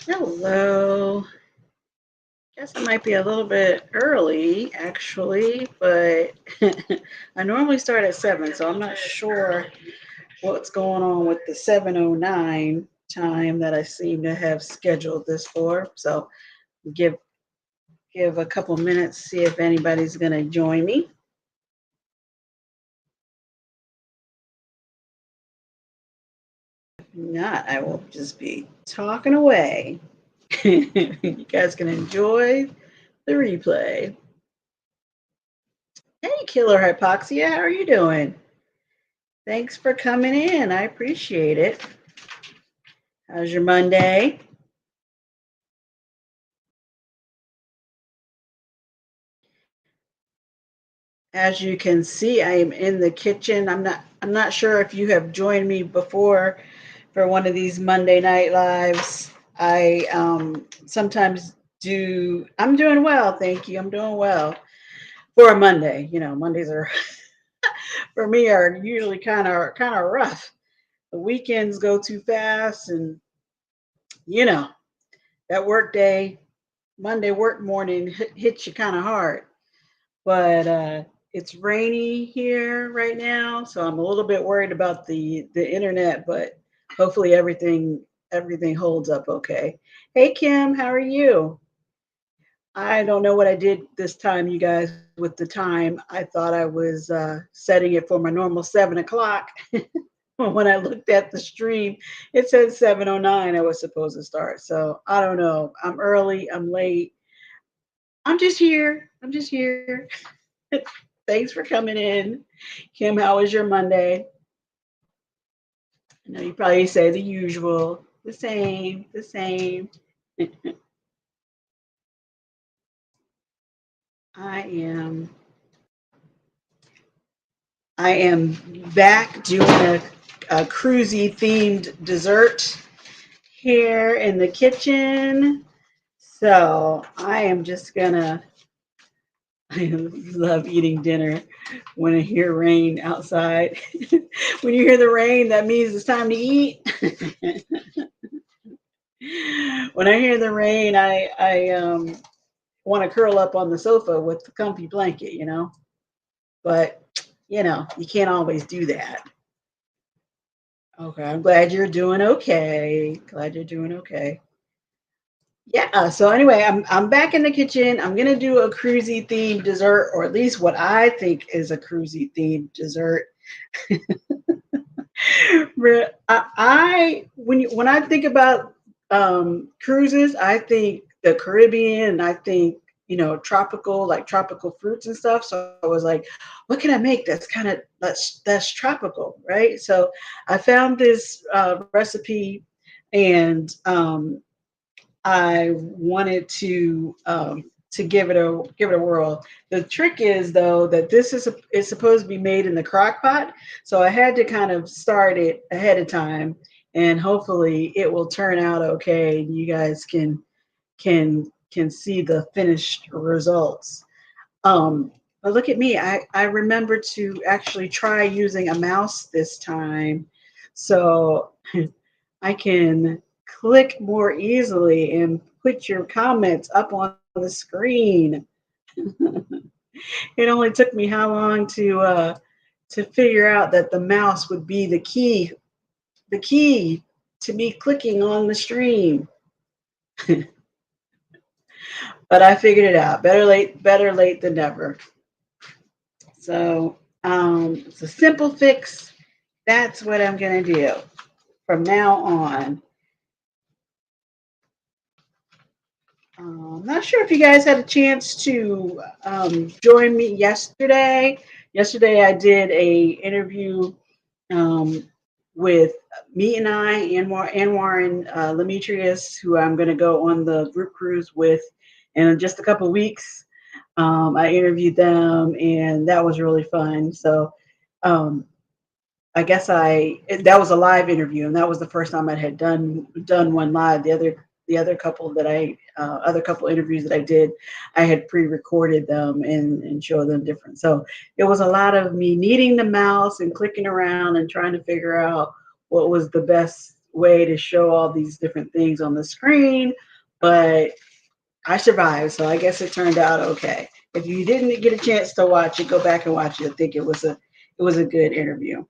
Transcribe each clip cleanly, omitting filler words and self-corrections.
Hello. Guess it might be a little bit early, actually, but I normally start at 7, so I'm not sure what's going on with the 7:09 time that I seem to have scheduled this for. So give give a couple minutes, see if anybody's going to join me. If not, I will just be talking away. You guys can enjoy the replay. Hey, Killer Hypoxia, how are you doing? Thanks for coming in. I appreciate it. How's your Monday? As you can see, I am in the kitchen. I'm not sure if you have joined me before for one of these Monday night lives. I sometimes do. I'm doing well, thank you. I'm doing well for a Monday. Mondays are for me are usually kind of rough. The weekends go too fast, and you know that work day, Monday work morning hits you kind of hard. But it's rainy here right now, so I'm a little bit worried about the internet, but hopefully everything holds up okay. Hey Kim, how are you? I don't know what I did this time, you guys, with the time. I thought I was setting it for my normal 7 o'clock. When I looked at the stream, it said 7:09 I was supposed to start. So I don't know. I'm early, I'm late. I'm just here. I'm just here. Thanks for coming in. Kim, how was your Monday? I know you probably say the usual, the same, the same. I am I am back doing a cruisy themed dessert here in the kitchen. So I am just gonna I love eating dinner when I hear rain outside. When you hear the rain, that means it's time to eat. When I hear the rain, I want to curl up on the sofa with the comfy blanket. But you can't always do that. Okay, I'm glad you're doing okay. Glad you're doing okay. Yeah. So anyway, I'm back in the kitchen. I'm gonna do a cruisy themed dessert, or at least what I think is a cruisy themed dessert. When I think about cruises, I think the Caribbean, and I think tropical, like tropical fruits and stuff. So I was like, what can I make that's tropical, right? So I found this recipe, and I wanted to give it a whirl. The trick is though that is supposed to be made in the crock pot, so I had to kind of start it ahead of time, and hopefully it will turn out okay. You guys can see the finished results. But look at me, I remember to actually try using a mouse this time, so I can click more easily and put your comments up on the screen. It only took me how long to figure out that the mouse would be the key to me clicking on the stream. But I figured it out. Better late than never. So it's a simple fix. That's what I'm gonna do from now on. Not sure if you guys had a chance to join me yesterday. Yesterday, I did a interview um, with me and Anwar and Demetrius, who I'm going to go on the group cruise with in just a couple weeks. I interviewed them, and that was really fun. So um, I guess that was a live interview, and that was the first time I had done one live. The other couple interviews that I did, I had pre-recorded them and show them different. So it was a lot of me kneading the mouse and clicking around and trying to figure out way to show all these different things on the screen, but I survived, so I guess it turned out okay. If you didn't get a chance to watch it, go back and watch it. I think it was a good interview.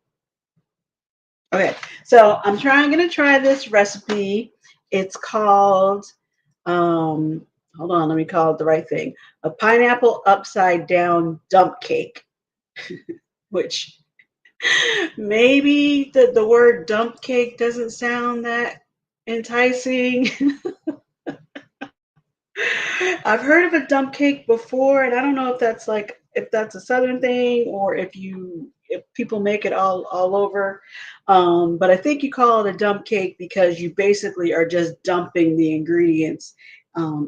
Okay, so gonna try this recipe. It's called hold on, let me call it the right thing. A pineapple upside down dump cake, which maybe the word dump cake doesn't sound that enticing. I've heard of a dump cake before, and I don't know if that's a southern thing or if people make it all over. But I think you call it a dump cake because you basically are just dumping the ingredients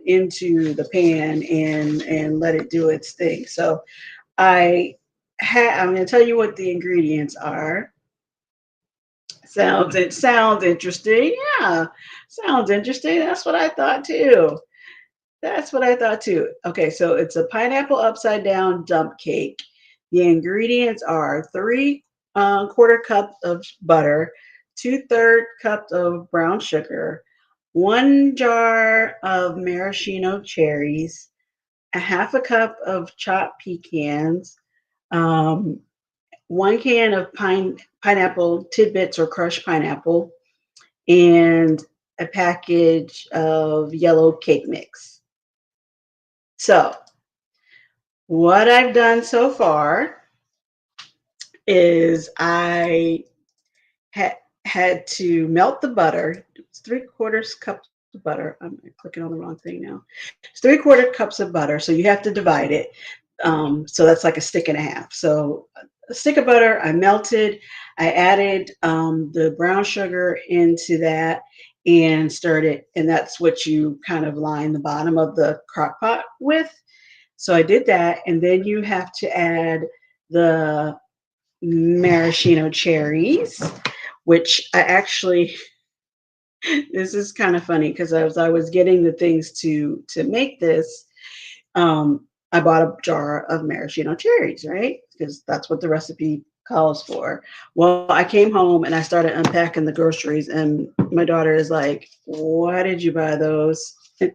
into the pan and let it do its thing. So I'm going to tell you what the ingredients are. It sounds interesting. Yeah, sounds interesting. That's what I thought too. That's what I thought too. Okay, so it's a pineapple upside down dump cake. The ingredients are three quarter cup of butter, 2/3 cup of brown sugar, 1 jar of maraschino cherries, a half a cup of chopped pecans, um, 1 can of pineapple tidbits or crushed pineapple, and a package of yellow cake mix. So what I've done so far is I had to melt the butter. It's 3/4 cups of butter. I'm clicking on the wrong thing now. It's 3/4 cups of butter, so you have to divide it. So that's like a stick and a half. So a stick of butter, I melted. I added the brown sugar into that and stirred it, and that's what you kind of line the bottom of the crock pot with. So I did that, and then you have to add the maraschino cherries, which I actually this is kind of funny because as I was getting the things to make this, I bought a jar of maraschino cherries, right? Because that's what the recipe calls for. Well, I came home and I started unpacking the groceries, and my daughter is like, "Why did you buy those?" Hey,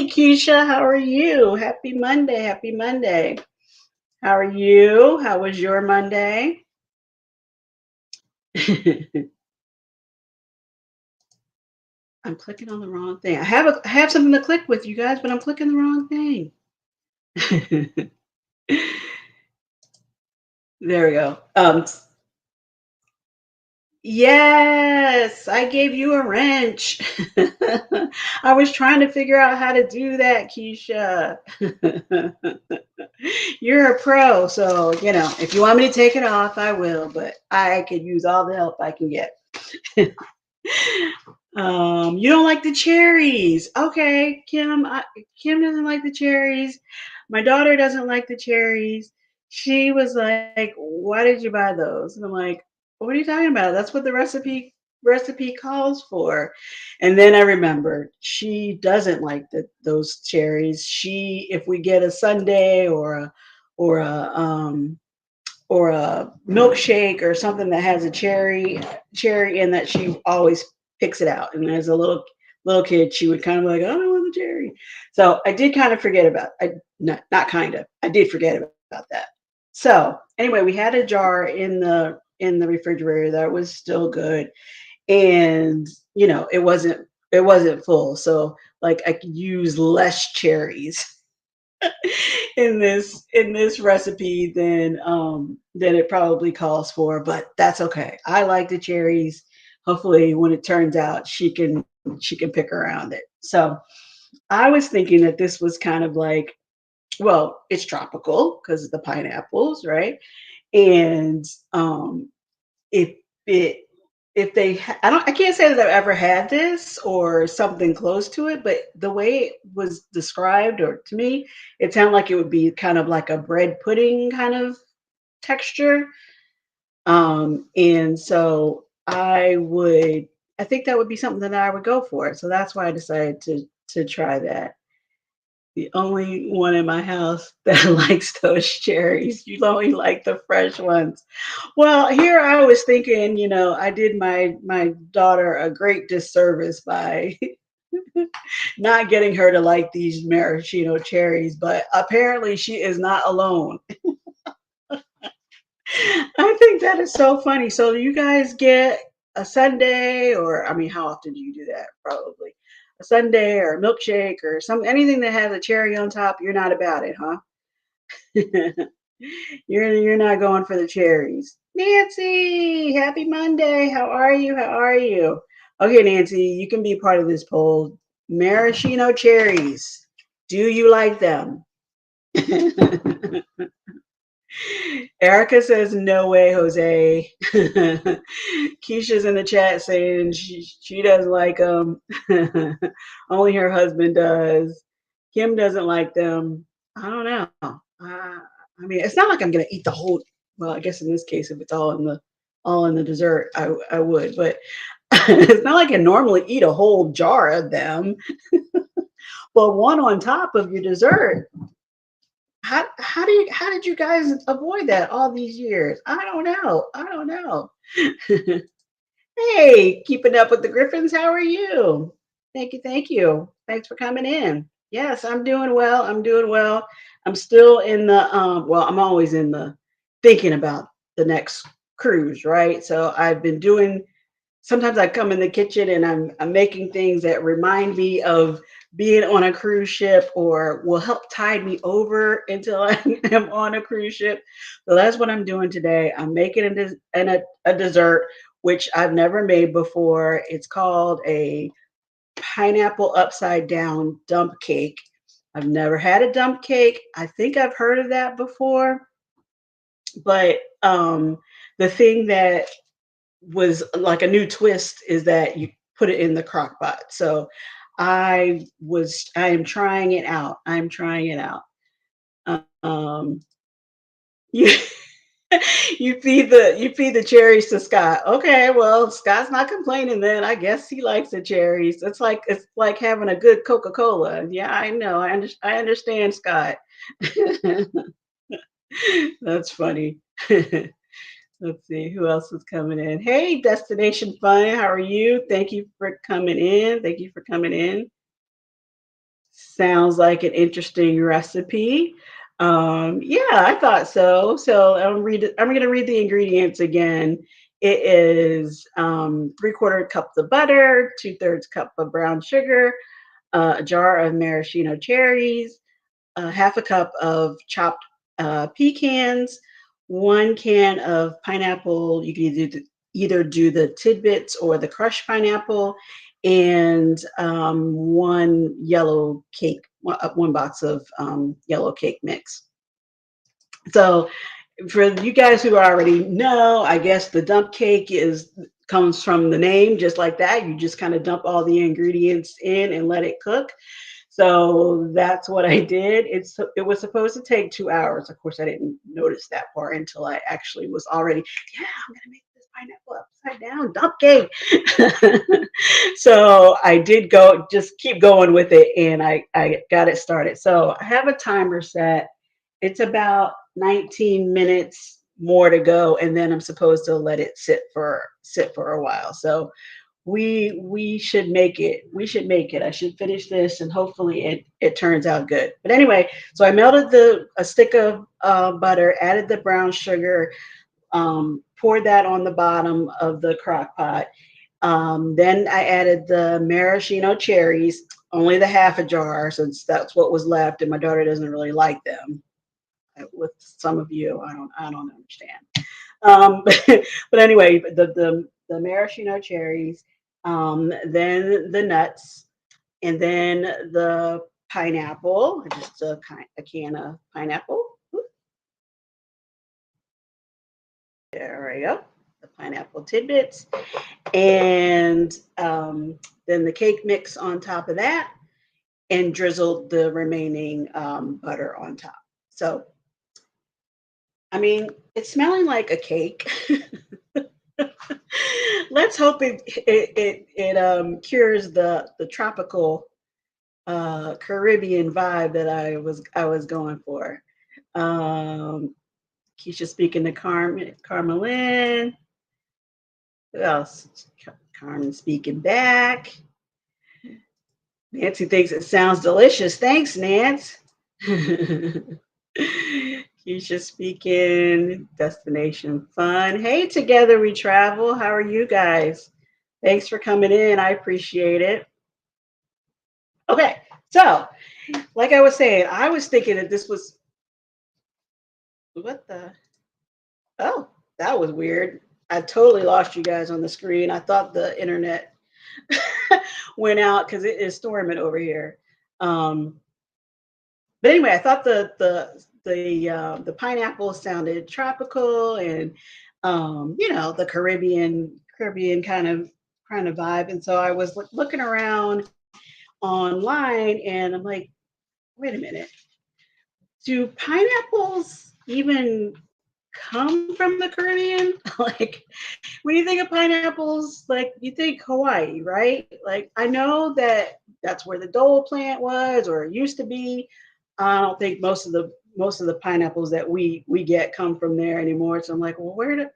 Keisha, how are you? Happy Monday. Happy Monday. How are you? How was your Monday? I'm clicking on the wrong thing. I have something to click with you guys, but I'm clicking the wrong thing. There we go. Yes, I gave you a wrench. I was trying to figure out how to do that, Keisha. You're a pro, so if you want me to take it off, I will, but I could use all the help I can get. You don't like the cherries. Okay, Kim. Kim doesn't like the cherries. My daughter doesn't like the cherries. She was like, "Why did you buy those?" And I'm like, "What are you talking about? That's what the recipe calls for." And then I remembered she doesn't like those cherries. If we get a sundae or a or a milkshake or something that has a cherry in that, she always picks it out. And as a little kid, she would kind of like, "I don't want the cherry." So I did kind of forget about I not kind of I did forget about that. So anyway, we had a jar in the refrigerator that was still good, and it wasn't full, so like I could use less cherries in this recipe than it probably calls for, but that's okay. I like the cherries. Hopefully when it turns out she can pick around it. So I was thinking that this was kind of like, well, it's tropical because of the pineapples, right? And if it if they I can't say that I've ever had this or something close to it, but the way it was described, or to me, it sounded like it would be kind of like a bread pudding kind of texture. And so I think that would be something that I would go for. So that's why I decided to try that. the only one in my house that likes those cherries. You only like the fresh ones. Well, here I was thinking, I did my daughter a great disservice by not getting her to like these maraschino cherries, but apparently she is not alone. I think that is so funny. So do you guys get a sundae, or I mean, how often do you do that? Probably a sundae or a milkshake or some anything that has a cherry on top. You're not about it, huh? You're not going for the cherries. Nancy, happy Monday. How are you? How are you? Okay, Nancy, you can be part of this poll. Maraschino cherries. Do you like them? Erica says, no way, Jose. Keisha's in the chat saying she doesn't like them. Only her husband does. Kim doesn't like them. I don't know. I mean, it's not like I'm gonna eat the whole. Well, I guess in this case, if it's all in the dessert, I would. But it's not like I normally eat a whole jar of them. But one on top of your dessert. How did you guys avoid that all these years? I don't know. I don't know. Hey, keeping up with the Griffins. How are you? Thank you. Thank you. Thanks for coming in. Yes, I'm doing well. I'm doing well. I'm still in the well, I'm always in the thinking about the next cruise, right? So I've been doing sometimes I come in the kitchen and I'm making things that remind me of being on a cruise ship or will help tide me over until I am on a cruise ship. So that's what I'm doing today. I'm making a dessert which I've never made before. It's called a pineapple upside down dump cake. I've never had a dump cake. I think I've heard of that before, but the thing that was like a new twist is that you put it in the crock pot. So I am trying it out. I'm trying it out. Um, you you feed the cherries to Scott. Okay, well, Scott's not complaining then. I guess he likes the cherries. It's like having a good Coca-Cola. Yeah, I know. I understand, Scott. That's funny. Let's see who else is coming in. Hey, Destination Fun, how are you? Thank you for coming in. Thank you for coming in. Sounds like an interesting recipe. Yeah, I thought so. So I'm going to read the ingredients again. It is 3/4 cup of butter, 2/3 cup of brown sugar, a jar of maraschino cherries, half a cup of chopped pecans, 1 can of pineapple. You can either do the tidbits or the crushed pineapple, and one yellow cake, one box of yellow cake mix. So for you guys who already know, I guess the dump cake comes from the name, just like that. You just kind of dump all the ingredients in and let it cook. So that's what I did. It was supposed to take 2 hours. Of course, I didn't notice that part until I actually was already, yeah, I'm gonna make this pineapple upside down dump cake. So I did just keep going with it, and I got it started. So I have a timer set. It's about 19 minutes more to go, and then I'm supposed to let it sit for a while. So we should make it. We should make it. I should finish this, and hopefully it turns out good. But anyway, so I melted a stick of butter, added the brown sugar, poured that on the bottom of the crock pot. Then I added the maraschino cherries, only the half a jar, since that's what was left, and my daughter doesn't really like them. With some of you, I don't understand. But anyway, the maraschino cherries, then the nuts, and then the pineapple, just a can of pineapple. There we go. The pineapple tidbits, and then the cake mix on top of that, and drizzled the remaining butter on top. So, I mean, it's smelling like a cake. Let's hope it cures the tropical Caribbean vibe that I was going for. Um, Keisha speaking to Carmelyn. Who else? Carmen speaking back. Nancy thinks it sounds delicious. Thanks, Nance. Keisha speaking. Destination fun. Hey, together we travel. How are you guys? Thanks for coming in. I appreciate it. Okay, so like I was saying, I was thinking that this was what the oh, that was weird. I totally lost you guys on the screen. I thought the internet went out because it is storming over here. Um, but anyway, I thought the pineapple sounded tropical and the Caribbean kind of vibe. And so I was looking around online and I'm like, wait a minute, do pineapples even come from the Caribbean? Like when you think of pineapples, like you think Hawaii, right? Like I know that that's where the Dole plant was or it used to be. I don't think most of the pineapples that we get come from there anymore. So I'm like, well, where do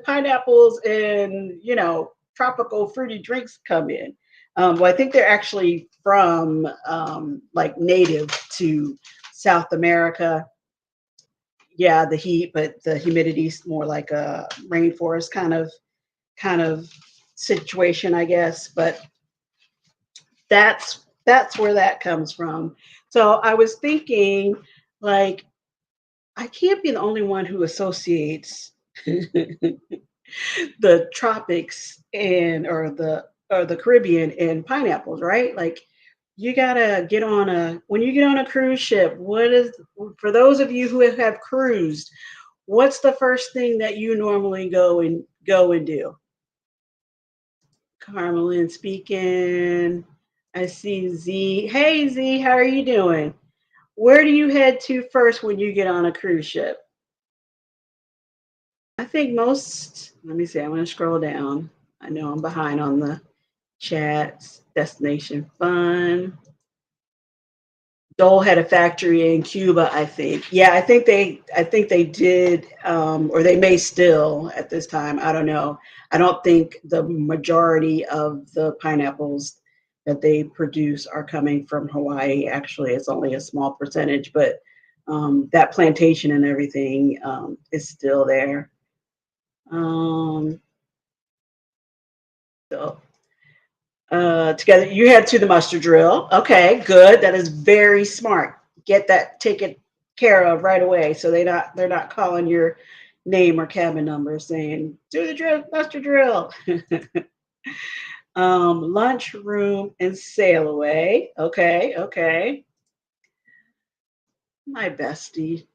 pineapples and tropical fruity drinks come in? Well, I think they're actually from like native to South America. Yeah, the heat, but the humidity is more like a rainforest kind of situation, I guess. But that's where that comes from. So I was thinking, like, I can't be the only one who associates the tropics and or the Caribbean and pineapples, right? Like you gotta get on a when you get on a cruise ship, what is for those of you who have cruised, what's the first thing that you normally go and do? Carmelyn speaking. I see Z. Hey Z, how are you doing? Where do you head to first when you get on a cruise ship? I think let me see, I'm going to scroll down. I know I'm behind on the chats. Destination fun. Dole had a factory in Cuba, I think. Yeah, I think they did, or they may still at this time. I don't know. I don't think the majority of the pineapples that they produce are coming from Hawaii. Actually, it's only a small percentage, but that plantation and everything is still there. Um, so together. You head to the muster drill. Okay, good. That is very smart. Get that taken care of right away, so they're not calling your name or cabin number saying do the drill, muster drill. Lunch room and sail away. Okay, okay. My bestie.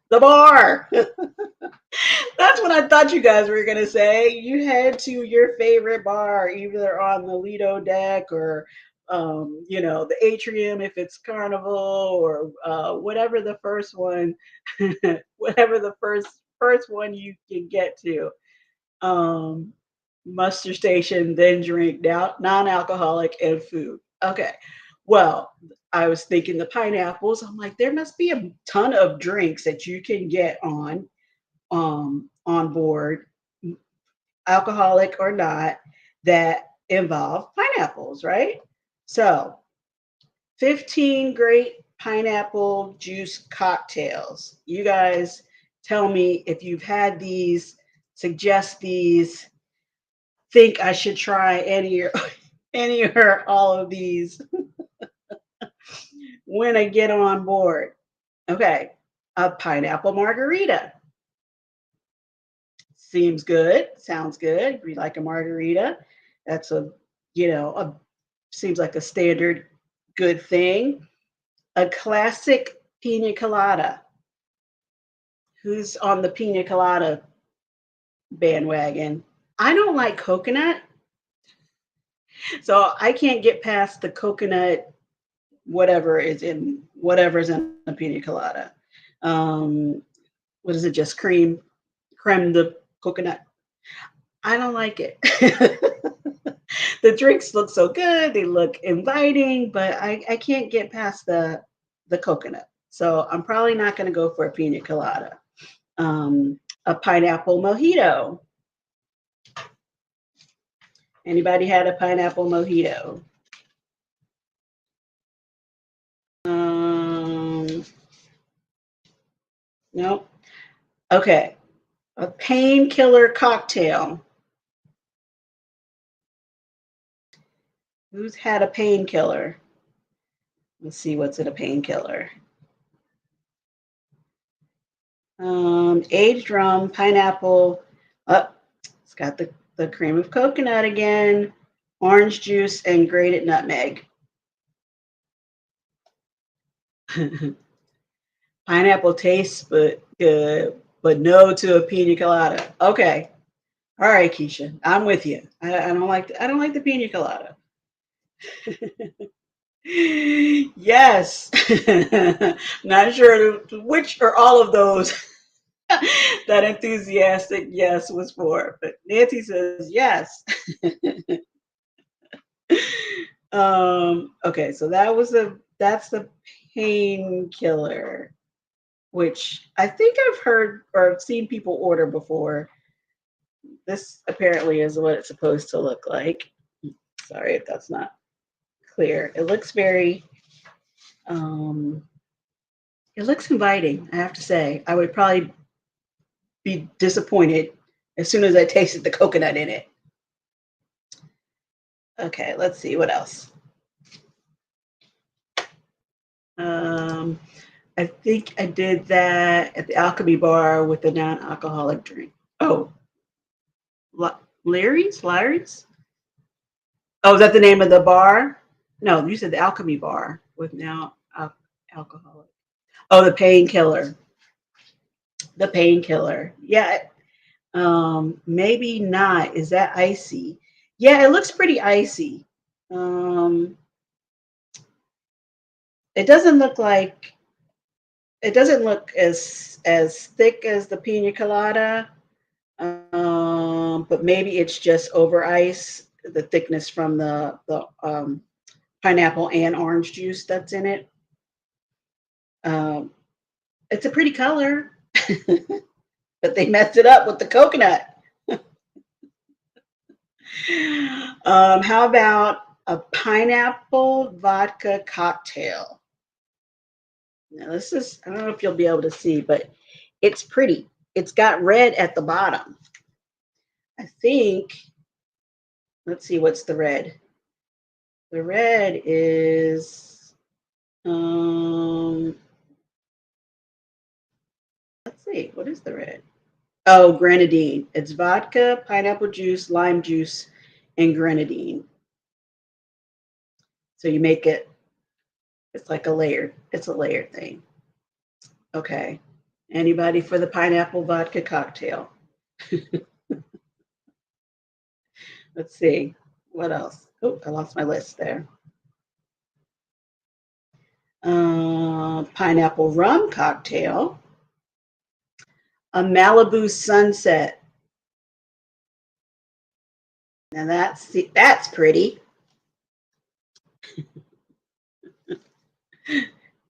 The bar. That's what I thought you guys were gonna say. You head to your favorite bar, either on the Lido deck or, the atrium if it's Carnival or whatever the first one, whatever the first one you can get to. Um, Muster station, then drink non-alcoholic and food. Okay. Well, I was thinking the pineapples. I'm like, there must be a ton of drinks that you can get on board, alcoholic or not, that involve pineapples, right? So, 15 great pineapple juice cocktails. You guys tell me if you've had these, suggest these, think I should try any or any or all of these when I get on board. Okay, a pineapple margarita. Seems good. Sounds good. We like a margarita. That's a seems like a standard good thing. A classic pina colada. Who's on the pina colada bandwagon? I don't like coconut, so I can't get past the coconut whatever's in a pina colada. Um, what is it? Just creme de coconut. I don't like it. The drinks look so good. They look inviting, but I can't get past the coconut. So I'm probably not going to go for a pina colada. A pineapple mojito. Anybody had a pineapple mojito? Nope. Okay. A painkiller cocktail. Who's had a painkiller? Let's see what's in a painkiller. Aged rum, pineapple. Oh, it's got the cream of coconut again, orange juice, and grated nutmeg. Pineapple tastes but good, but no to a pina colada. Okay. All right, Keisha, I'm with you. I don't like the pina colada. Yes. Not sure which or all of those that enthusiastic yes was for, but Nancy says yes. Okay, so that's the painkiller, which I think I've heard or seen people order before. This apparently is what it's supposed to look like. Sorry if that's not clear. It looks very it looks inviting, I have to say. I would probably be disappointed as soon as I tasted the coconut in it. Okay, let's see what else. I think I did that at the Alchemy Bar with the non-alcoholic drink. Oh, Larry's? Oh, is that the name of the bar? No, you said the Alchemy Bar with now alcoholic. Oh, the painkiller. The painkiller. Yeah. Maybe not. Is that icy? Yeah, it looks pretty icy. Um, it doesn't look like it doesn't look as thick as the pina colada. But maybe it's just over ice, the thickness from the pineapple and orange juice that's in it. Um, it's a pretty color, but they messed it up with the coconut. How about a pineapple vodka cocktail? Now, this is, I don't know if you'll be able to see, but it's pretty. It's got red at the bottom. I think, let's see, what's the red? The red is, let's see, what is the red? Oh, grenadine. It's vodka, pineapple juice, lime juice, and grenadine. So you make it, it's like it's a layered thing. Okay. Anybody for the pineapple vodka cocktail? Let's see. What else? Oh, I lost my list there. Pineapple rum cocktail. A Malibu sunset. Now that's pretty.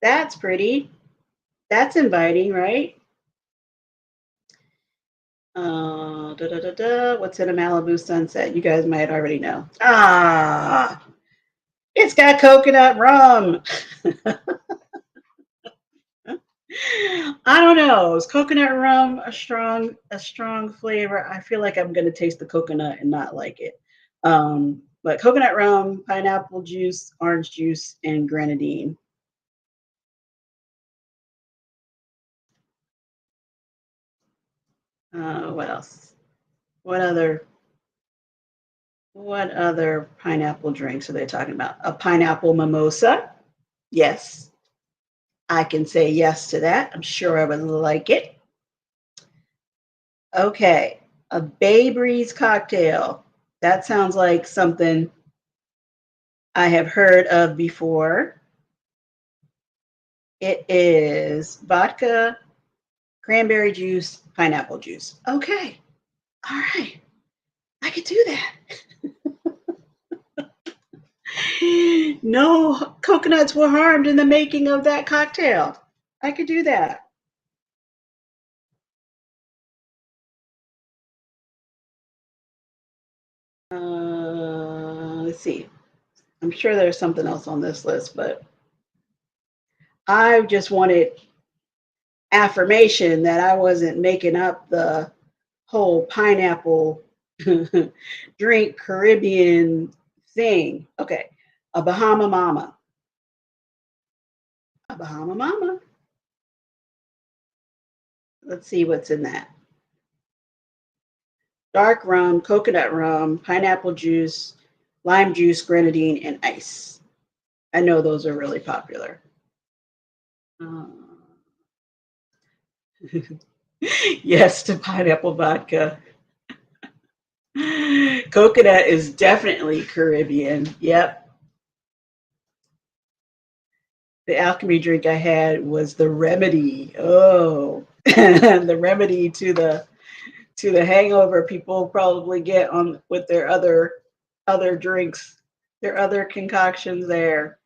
That's pretty. That's inviting, right? What's in a Malibu sunset? You guys might already know. Ah, it's got coconut rum. I don't know. Is coconut rum a strong flavor? I feel like I'm gonna taste the coconut and not like it. But coconut rum, pineapple juice, orange juice, and grenadine. What else? What other what other pineapple drinks are they talking about? A pineapple mimosa? Yes, I can say yes to that. I'm sure I would like it. Okay, a Bay Breeze cocktail. That sounds like something I have heard of before. It is vodka, cranberry juice, pineapple juice. Okay, all right, I could do that. No coconuts were harmed in the making of that cocktail. I could do that. Let's see. I'm sure there's something else on this list, but I just wanted affirmation that I wasn't making up the whole pineapple drink Caribbean thing. Okay, a Bahama Mama. A Bahama Mama. Let's see what's in that. Dark rum, coconut rum, pineapple juice, lime juice, grenadine, and ice. I know those are really popular. Uh, yes to pineapple vodka. Coconut is definitely Caribbean. Yep. The alchemy drink I had was the remedy. Oh, the remedy to the hangover people probably get on with their other drinks, their other concoctions there.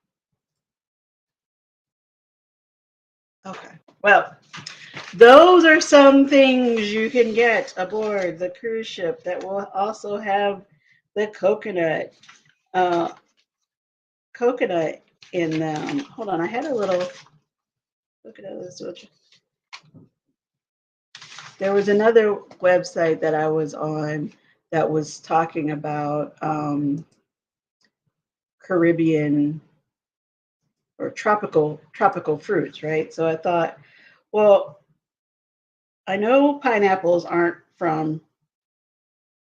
Okay. Well, those are some things you can get aboard the cruise ship that will also have the uh, coconut in them. Hold on, I had a little look at this. There was another website that I was on that was talking about Caribbean or tropical fruits, right? So I thought, well, I know pineapples aren't from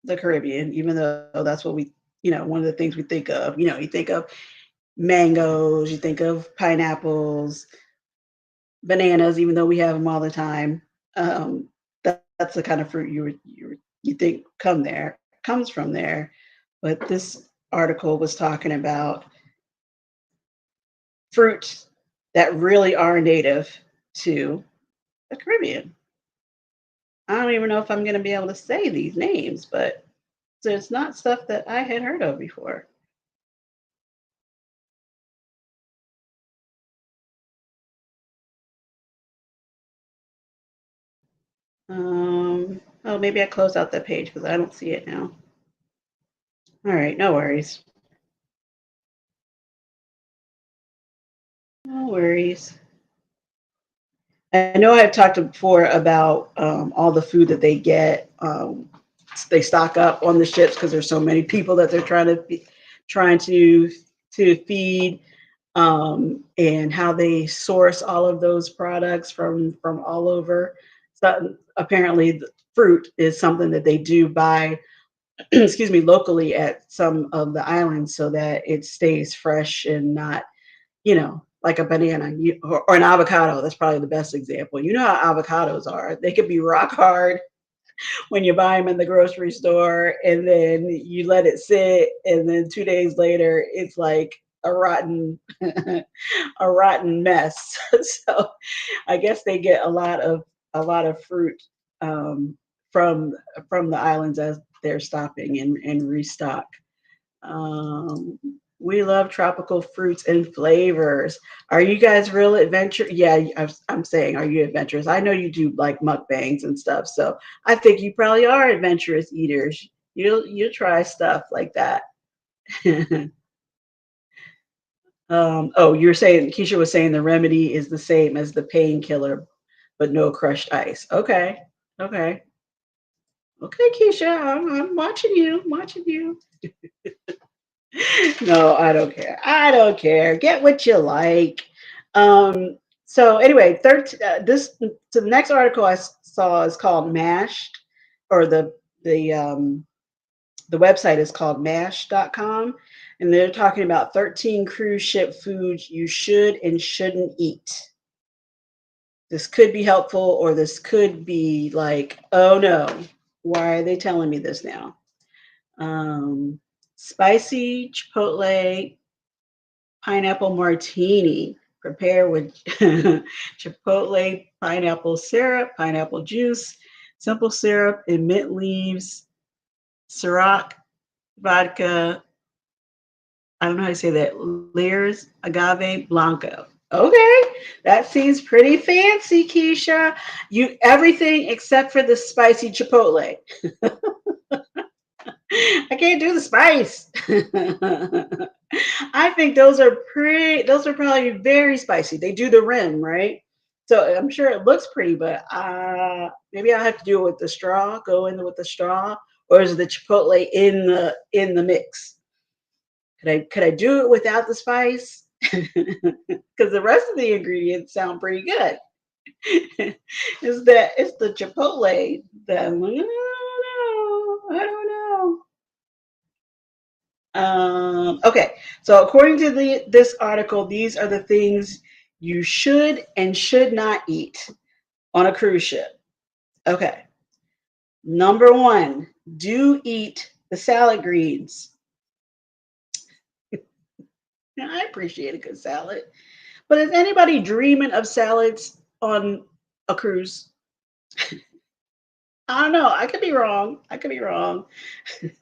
the Caribbean, even though that's what we, one of the things we think of. You think of mangoes, you think of pineapples, bananas, even though we have them all the time. That's the kind of fruit you think comes from there. But this article was talking about fruits that really are native to the Caribbean. I don't even know if I'm going to be able to say these names, but it's not stuff that I had heard of before. Oh, maybe I closed out that page because I don't see it now. All right, no worries. No worries. I know I've talked before about all the food that they get. They stock up on the ships because there's so many people that they're trying to feed, and how they source all of those products from all over. So apparently, the fruit is something that they do buy, excuse me, locally at some of the islands so that it stays fresh and not, like a banana or an avocado. That's probably the best example. You know how avocados are. They could be rock hard when you buy them in the grocery store, and then you let it sit, and then 2 days later, it's like a rotten, a rotten mess. So I guess they get a lot of fruit um, from from the islands as they're stopping and restock. Um, we love tropical fruits and flavors. Are you guys real adventure? Yeah, I'm saying, are you adventurous? I know you do like mukbangs and stuff, so I think you probably are adventurous eaters. You'll try stuff like that. Oh, you're saying Keisha was saying the remedy is the same as the painkiller, but no crushed ice. Okay, okay, okay, Keisha, I'm watching you, watching you. No, I don't care. I don't care. Get what you like. So anyway, so the next article I saw is called Mashed, or the website is called mash.com, and they're talking about 13 cruise ship foods you should and shouldn't eat. This could be helpful, or this could be like, oh no, why are they telling me this now? Um, Spicy chipotle pineapple martini. Prepare with chipotle pineapple syrup, pineapple juice, simple syrup, and mint leaves, Ciroc vodka, I don't know how to say that. Lears Agave Blanco. Okay, that seems pretty fancy, Keisha. You everything except for the spicy chipotle. I can't do the spice. I think those are pretty. Those are probably very spicy. They do the rim, right? So I'm sure it looks pretty, but maybe I'll have to do it with the straw. Go in with the straw, or is the chipotle in the mix? Could I do it without the spice? Because the rest of the ingredients sound pretty good. It's the chipotle that I don't know. I don't know. Okay, so according to this article, these are the things you should and should not eat on a cruise ship. Okay, number one, do eat the salad greens. Now, I appreciate a good salad, but is anybody dreaming of salads on a cruise? I don't know. I could be wrong. I could be wrong.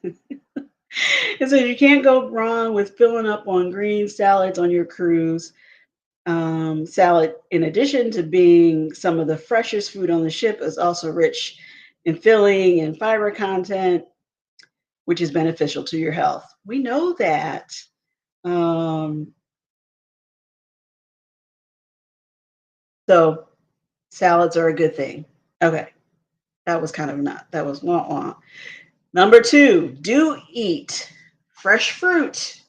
And so you can't go wrong with filling up on green salads on your cruise. Salad, in addition to being some of the freshest food on the ship, is also rich in filling and fiber content, which is beneficial to your health. We know that. Um, so salads are a good thing. Okay, that was kind of not, that was wah wah. Number two, do eat fresh fruit.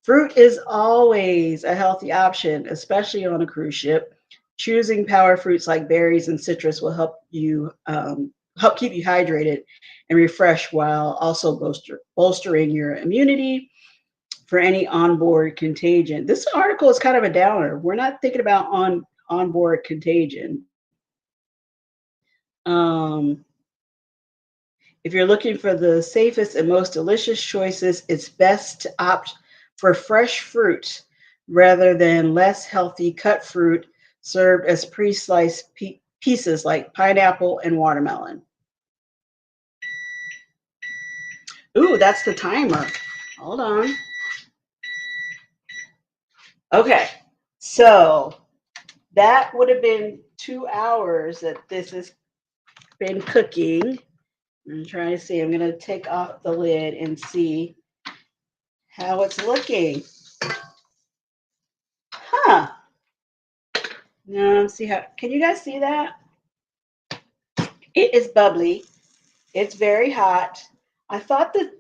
Fruit is always a healthy option, especially on a cruise ship. Choosing power fruits like berries and citrus will help keep you hydrated and refreshed while also bolstering your immunity for any onboard contagion. This article is kind of a downer. We're not thinking about onboard contagion. Um, if you're looking for the safest and most delicious choices, it's best to opt for fresh fruit rather than less healthy cut fruit served as pre-sliced pieces like pineapple and watermelon. Ooh, that's the timer. Hold on. Okay, so that would have been 2 hours that this has been cooking. I'm trying to see. I'm going to take off the lid and see how it's looking. Huh. No, see how, can you guys see that? It is bubbly. It's very hot. I thought the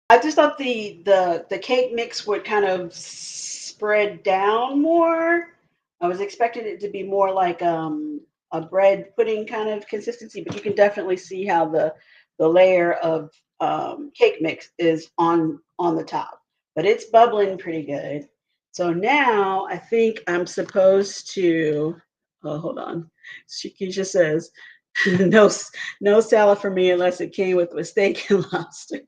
I just thought the cake mix would kind of spread down more. I was expecting it to be more like a bread pudding kind of consistency, but you can definitely see how the layer of cake mix is on the top. But it's bubbling pretty good. So now I think I'm supposed to. Oh, hold on. Shikisha says, no, no salad for me unless it came with steak and lobster.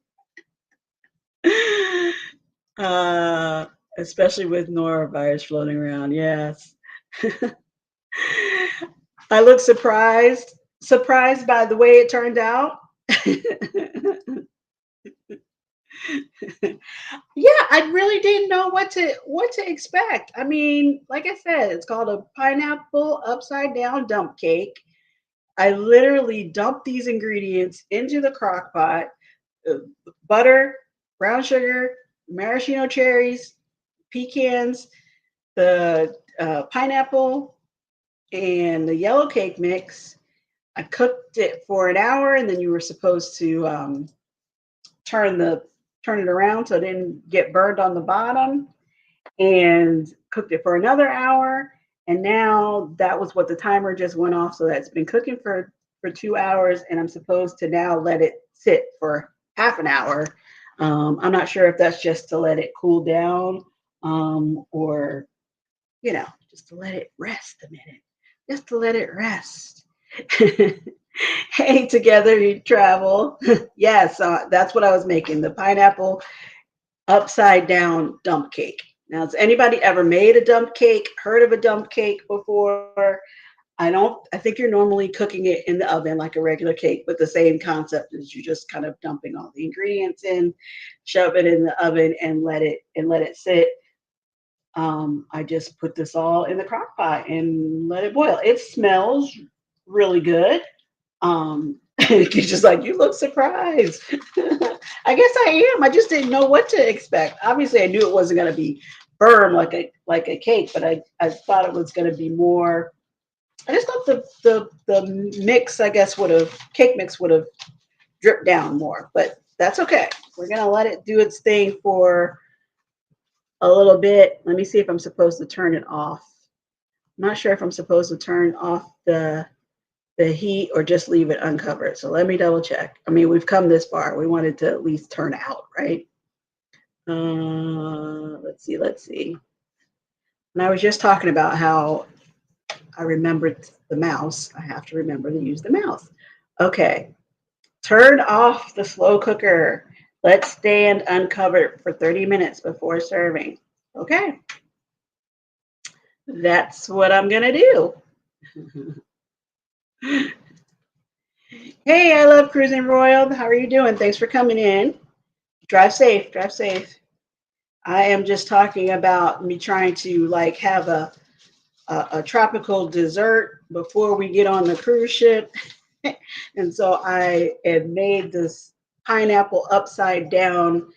Uh, especially with norovirus floating around. Yes. I look surprised by the way it turned out. Yeah, I really didn't know what to expect. I mean, like I said, it's called a pineapple upside down dump cake. I literally dumped these ingredients into the crock pot: uh, butter, brown sugar, maraschino cherries, pecans, the pineapple, and the yellow cake mix. I cooked it for an hour, and then you were supposed to turn the turn it around so it didn't get burned on the bottom, and cooked it for another hour. And now that was what the timer just went off. So that's been cooking for 2 hours, and I'm supposed to now let it sit for half an hour. I'm not sure if that's just to let it cool down, or just to let it rest a minute, just to let it rest. Hey, together you travel. Yes, that's what I was making, the pineapple upside down dump cake. Now, has anybody ever made a dump cake, heard of a dump cake before? I think you're normally cooking it in the oven like a regular cake, but the same concept is you just kind of dumping all the ingredients in, shove it in the oven and let it sit. I just put this all in the crock pot and let it boil. It smells really good. It's just like, you look surprised. I guess I am. I just didn't know what to expect. Obviously, I knew it wasn't going to be firm like a cake, but I thought it was going to be more. I just thought the mix, I guess, would have cake mix would have dripped down more, but that's okay. We're gonna let it do its thing for a little bit. Let me see if I'm supposed to turn it off. I'm not sure if I'm supposed to turn off the heat or just leave it uncovered. So let me double check. I mean, we've come this far. We wanted to at least turn out, right? Let's see, let's see. And I was just talking about how I remembered the mouse. I have to remember to use the mouse. Okay, turn off the slow cooker. Let stand uncovered for 30 minutes before serving. Okay, that's what I'm gonna do. Hey, I love Cruising Royal. How are you doing? Thanks for coming in. Drive safe, drive safe. I am just talking about me trying to like have a tropical dessert before we get on the cruise ship. And so I had made this pineapple upside down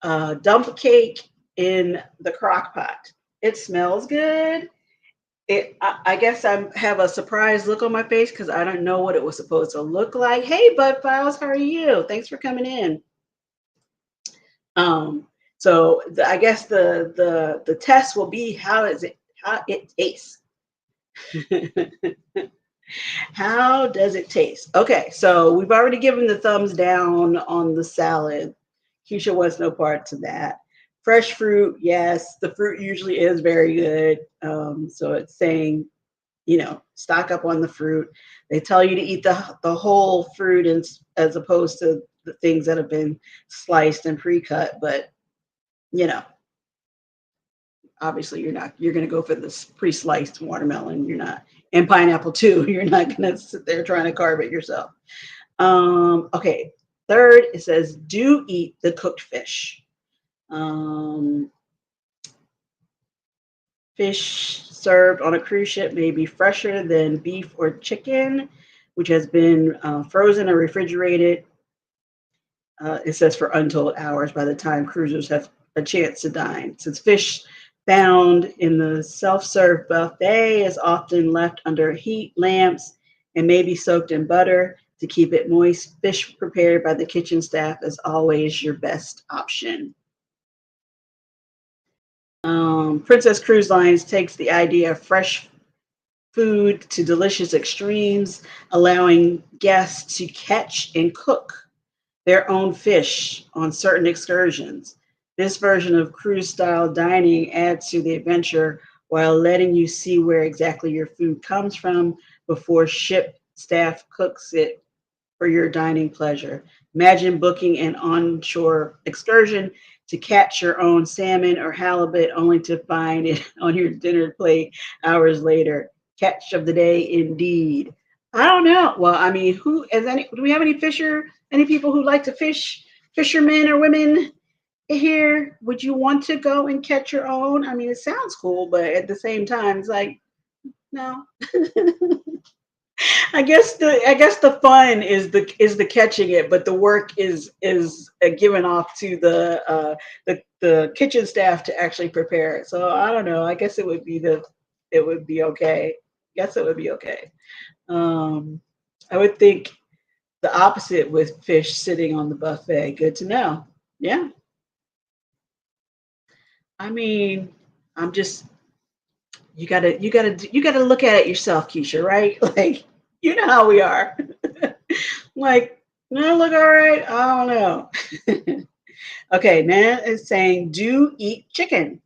dump cake in the crock pot. It smells good. I guess I have a surprised look on my face because I don't know what it was supposed to look like. Hey, Bud Files, how are you? Thanks for coming in. I guess the test will be how it tastes. How does it taste? Okay, so we've already given the thumbs down on the salad. Keisha wants no part to that. Fresh fruit, yes, the fruit usually is very good. So it's saying, stock up on the fruit. They tell you to eat the whole fruit as opposed to the things that have been sliced and pre-cut. But you know, obviously you're going to go for this pre-sliced watermelon. You're not, and pineapple too. You're not going to sit there trying to carve it yourself. Okay. Third, it says do eat the cooked fish. Fish served on a cruise ship may be fresher than beef or chicken, which has been frozen or refrigerated. It says for untold hours by the time cruisers have a chance to dine. Since fish found in the self-serve buffet is often left under heat lamps and may be soaked in butter to keep it moist, fish prepared by the kitchen staff is always your best option. Princess Cruise Lines takes the idea of fresh food to delicious extremes, allowing guests to catch and cook their own fish on certain excursions. This version of cruise style dining adds to the adventure while letting you see where exactly your food comes from before ship staff cooks it for your dining pleasure. Imagine booking an onshore excursion to catch your own salmon or halibut only to find it on your dinner plate hours later. Catch of the day indeed. I don't know. Well, I mean, do we have any people who like to fish, fishermen or women here? Would you want to go and catch your own? I mean, it sounds cool, but at the same time, it's like, no. I guess the fun is the catching it, but the work is given off to the kitchen staff to actually prepare it. So I don't know. I guess it would be okay. Guess it would be okay. Um, I would think the opposite with fish sitting on the buffet. Good to know. Yeah. I mean, I'm just you gotta look at it yourself, Keisha, right? Like, you know how we are. Like, no, look all right. I don't know. Okay, Nan is saying, do eat chicken.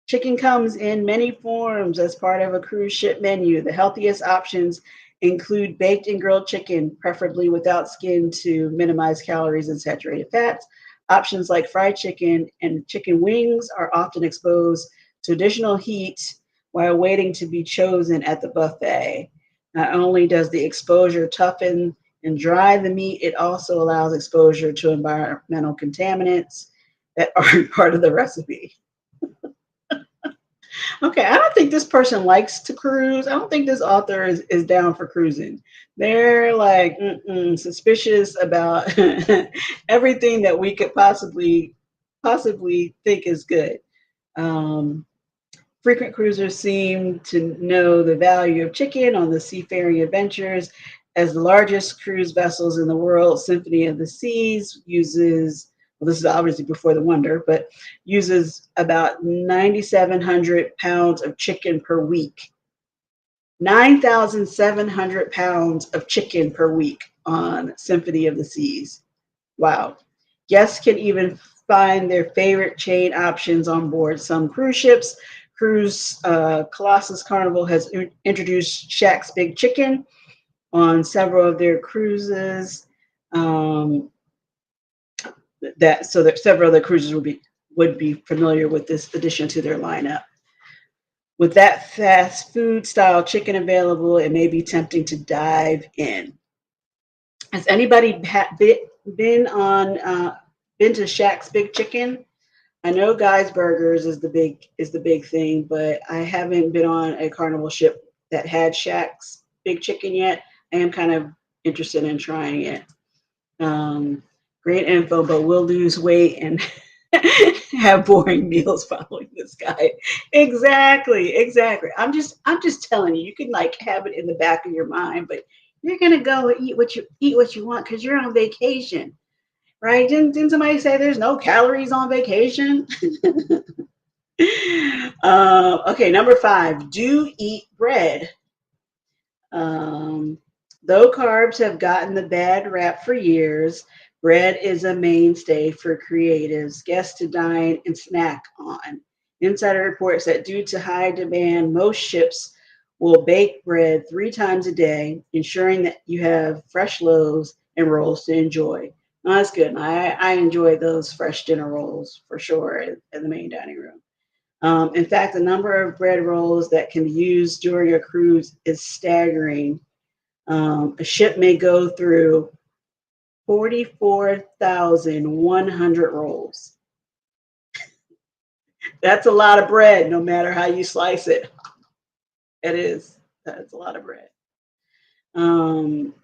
Chicken comes in many forms as part of a cruise ship menu. The healthiest options include baked and grilled chicken, preferably without skin to minimize calories and saturated fats. Options like fried chicken and chicken wings are often exposed to additional heat while waiting to be chosen at the buffet. Not only does the exposure toughen and dry the meat, it also allows exposure to environmental contaminants that aren't part of the recipe. Okay, I don't think this person likes to cruise. I don't think this author is down for cruising. They're like suspicious about everything that we could possibly think is good. Um, Frequent cruisers seem to know the value of chicken on the seafaring adventures. As the largest cruise vessels in the world, Symphony of the Seas uses, well, this is obviously before the Wonder, but uses about 9,700 pounds of chicken per week. 9,700 pounds of chicken per week on Symphony of the Seas. Wow. Guests can even find their favorite chain options on board some cruise ships. Colossus Carnival has introduced Shaq's Big Chicken on several of their cruises. Um, that several of the cruises would be familiar with this addition to their lineup. With that fast food style chicken available, it may be tempting to dive in. Has anybody been on been to Shaq's Big Chicken? I know Guy's Burgers is the big thing, but I haven't been on a carnival ship that had Shaq's Big Chicken yet. I am kind of interested in trying it. Great info, but we'll lose weight and have boring meals following this guy. Exactly. I'm just telling you, you can like have it in the back of your mind, but you're gonna go and eat what you want because you're on vacation, right? Didn't somebody say there's no calories on vacation? Okay, number 5. Do eat bread. Um, though carbs have gotten the bad rap for years, bread is a mainstay for creatives, guests to dine and snack on. Insider reports that due to high demand, most ships will bake bread 3 times a day, ensuring that you have fresh loaves and rolls to enjoy. No, that's good. I enjoy those fresh dinner rolls for sure in the main dining room. In fact, the number of bread rolls that can be used during a cruise is staggering. A ship may go through 44,100 rolls. That's a lot of bread, no matter how you slice it. It is. That's a lot of bread. Um,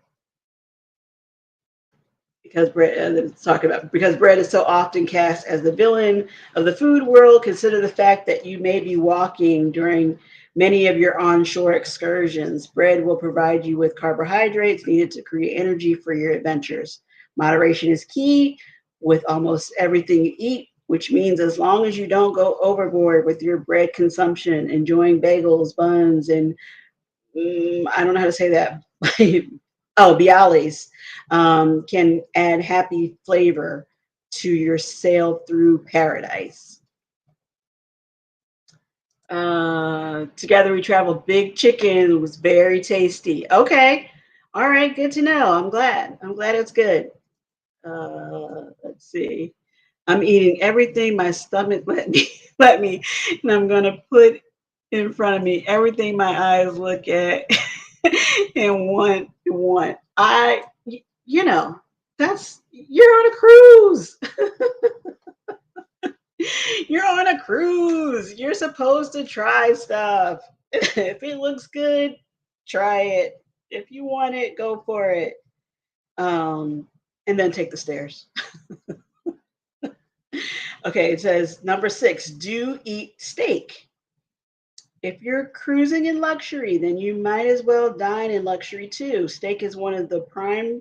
because bread, it's talking about because bread is so often cast as the villain of the food world. Consider the fact that you may be walking during many of your onshore excursions. Bread will provide you with carbohydrates needed to create energy for your adventures. Moderation is key with almost everything you eat, which means as long as you don't go overboard with your bread consumption, enjoying bagels, buns, and I don't know how to say that. Oh, Bialys can add happy flavor to your sail through paradise. Together we traveled. Big chicken was very tasty. Okay, all right, good to know. I'm glad. I'm glad it's good. Let's see. I'm eating everything my stomach let me let me, and I'm gonna put in front of me everything my eyes look at and want. You know, that's you're on a cruise. You're on a cruise. You're supposed to try stuff. If it looks good, try it. If you want it, go for it. Um, and then take the stairs. Okay, it says number 6, do eat steak. If you're cruising in luxury, then you might as well dine in luxury too. Steak is one of the prime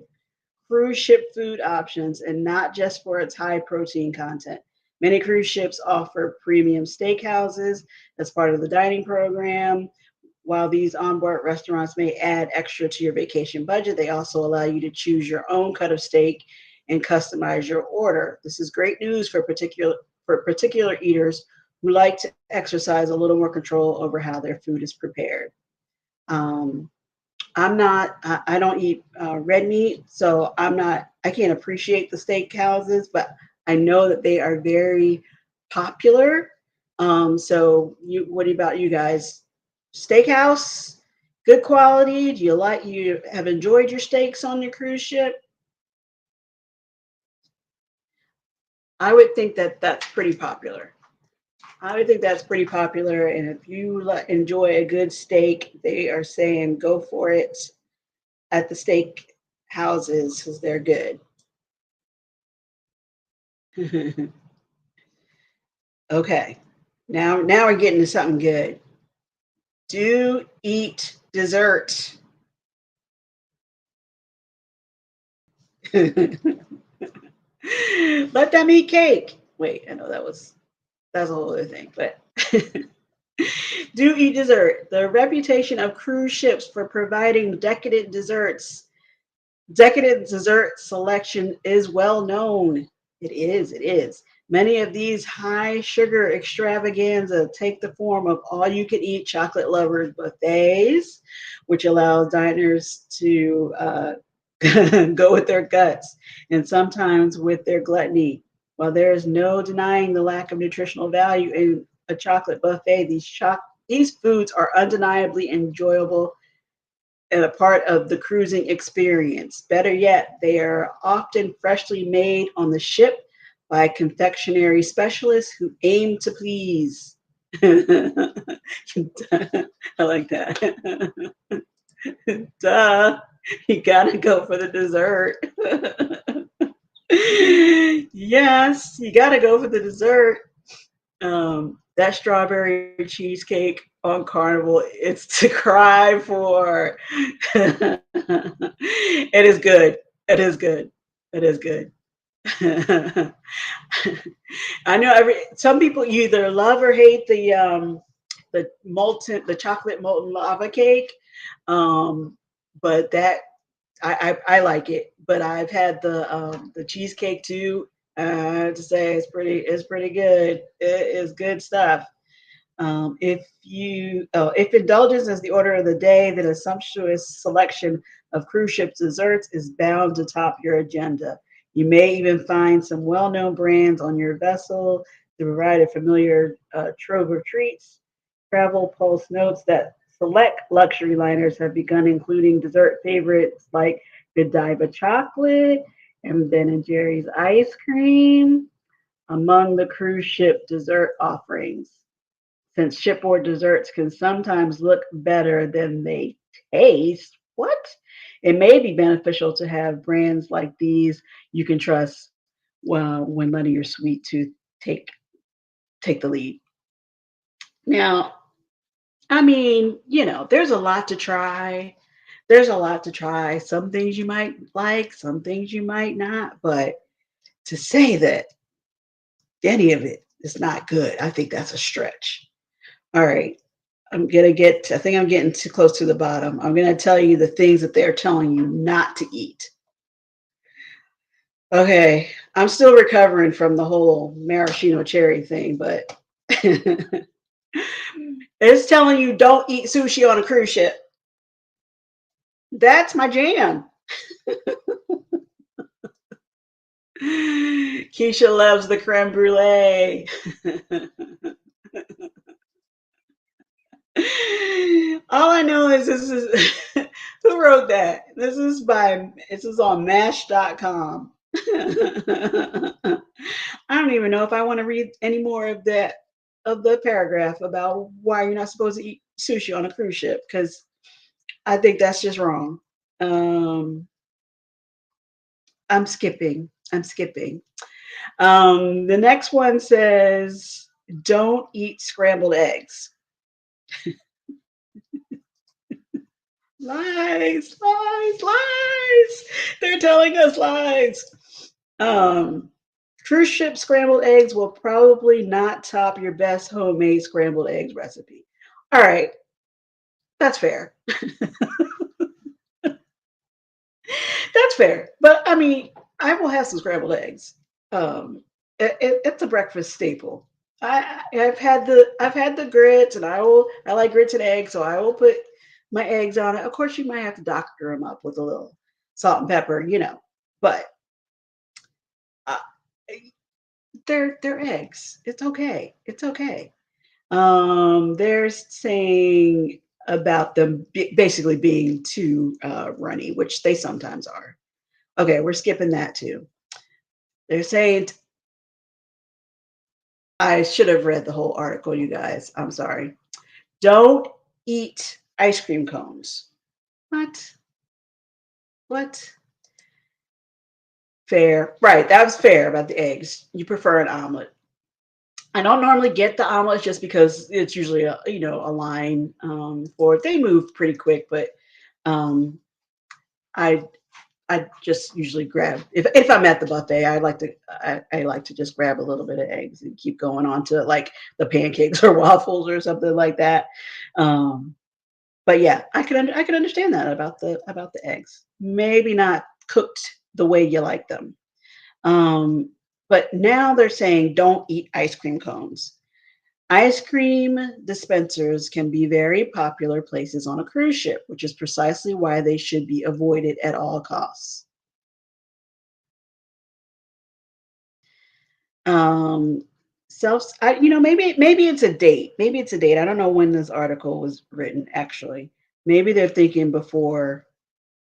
cruise ship food options and not just for its high protein content. Many cruise ships offer premium steakhouses as part of the dining program. While these onboard restaurants may add extra to your vacation budget, they also allow you to choose your own cut of steak and customize your order. This is great news for particular eaters who like to exercise a little more control over how their food is prepared. Um, I don't eat red meat, so I can't appreciate the steak houses, but I know that they are very popular. So what about you guys? Steakhouse, Good quality? Do you have enjoyed your steaks on your cruise ship? I would think that that's pretty popular. I would think that's pretty popular. And if you enjoy a good steak, they are saying go for it at the steak houses because they're good. Okay. Now we're getting to something good. Do eat dessert. Let them eat cake. Wait, I know that's a whole other thing, but do eat dessert. The reputation of cruise ships for providing decadent dessert selection is well known. It is. Many of these high sugar extravaganza take the form of all you can eat chocolate lovers buffets, which allows diners to go with their guts and sometimes with their gluttony. While there is no denying the lack of nutritional value in a chocolate buffet, these foods are undeniably enjoyable and a part of the cruising experience. Better yet, they are often freshly made on the ship by confectionery specialists who aim to please. I like that. Duh. You gotta go for the dessert. Yes, you gotta go for the dessert. That strawberry cheesecake on Carnival, it's to cry for. It is good. It is good. It is good. I know some people either love or hate the chocolate molten lava cake. Um, but that I like it. But I've had the cheesecake too. I have to say it's pretty good. It is good stuff. If indulgence is the order of the day, then a sumptuous selection of cruise ship desserts is bound to top your agenda. You may even find some well-known brands on your vessel to provide a familiar trove of treats. Travel Pulse notes that select luxury liners have begun including dessert favorites like Godiva chocolate and Ben and Jerry's ice cream among the cruise ship dessert offerings. Since shipboard desserts can sometimes look better than they taste, what? It may be beneficial to have brands like these you can trust when letting your sweet tooth take take the lead. Now, I mean, there's a lot to try. There's a lot to try. Some things you might like, some things you might not, but to say that any of it is not good, I think that's a stretch. All right. I think I'm getting too close to the bottom. I'm going to tell you the things that they're telling you not to eat. Okay. I'm still recovering from the whole maraschino cherry thing, but it's telling you don't eat sushi on a cruise ship. That's my jam. Keisha loves the creme brulee. All I know is this is who wrote that? This is on mash.com. I don't even know if I want to read any more of the paragraph about why you're not supposed to eat sushi on a cruise ship because I think that's just wrong. Um, I'm skipping. I'm skipping. The next one says, "Don't eat scrambled eggs." Lies, lies, lies. They're telling us lies. Um, Cruise ship scrambled eggs will probably not top your best homemade scrambled eggs recipe. All right, that's fair. That's fair. But I mean, I will have some scrambled eggs. Um, it's a breakfast staple. I've had the grits, and I like grits and eggs, so I will put my eggs on it. Of course, you might have to doctor them up with a little salt and pepper, but uh, they're eggs. It's okay. It's okay. They're saying about them basically being too runny, which they sometimes are. Okay, we're skipping that too. They're saying I should have read the whole article, you guys. I'm sorry. Don't eat ice cream cones. What? What? Fair. Right. That was fair about the eggs. You prefer an omelet. I don't normally get the omelets just because it's usually a line for it. They move pretty quick, but um, I I just usually grab if I'm at the buffet, I like to just grab a little bit of eggs and keep going on to like the pancakes or waffles or something like that. Um, but yeah, I can understand that about the eggs. Maybe not cooked the way you like them. Um, but now they're saying don't eat ice cream cones. Ice cream dispensers can be very popular places on a cruise ship, which is precisely why they should be avoided at all costs. Um, maybe it's a date. Maybe it's a date. I don't know when this article was written actually. Maybe they're thinking before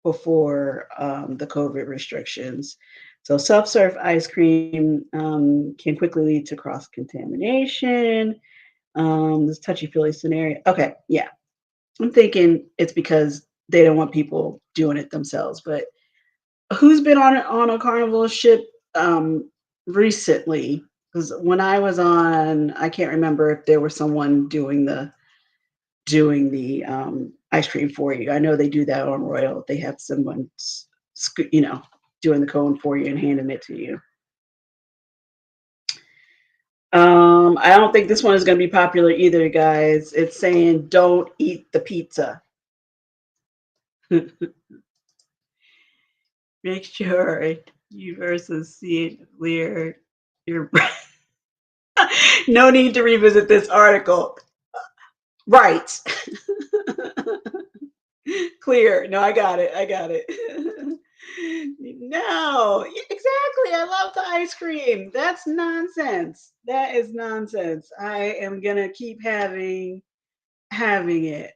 the COVID restrictions. So self-serve ice cream can quickly lead to cross contamination. This touchy-feely scenario. Okay, yeah, I'm thinking it's because they don't want people doing it themselves. But who's been on a carnival ship recently? Because when I was on, I can't remember if there was someone doing the ice cream for you. I know they do that on Royal. They have someone, doing the cone for you and handing it to you. I don't think this one is going to be popular either, guys. It's saying don't eat the pizza. Make sure you versus see it clear. Your no need to revisit this article. Right. Clear. No, I got it. I got it. No, exactly. I love the ice cream. That's nonsense. That is nonsense. I am gonna keep having it.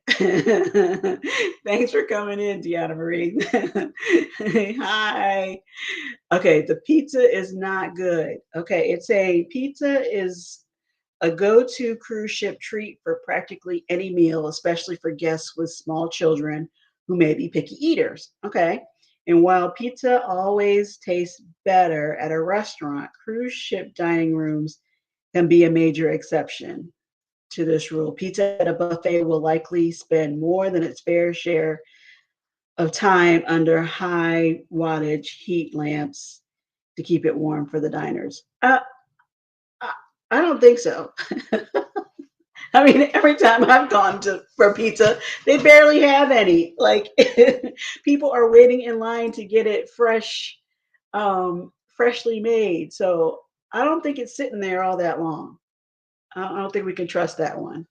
Thanks for coming in, Deanna Marie. Hi. Okay, the pizza is not good. Okay, it's a pizza is a go-to cruise ship treat for practically any meal, especially for guests with small children who may be picky eaters. Okay. And while pizza always tastes better at a restaurant, cruise ship dining rooms can be a major exception to this rule. Pizza at a buffet will likely spend more than its fair share of time under high wattage heat lamps to keep it warm for the diners. I, I don't think so. I mean, every time I've gone to for pizza, they barely have any. Like people are waiting in line to get it freshly made. So I don't think it's sitting there all that long. I don't think we can trust that one.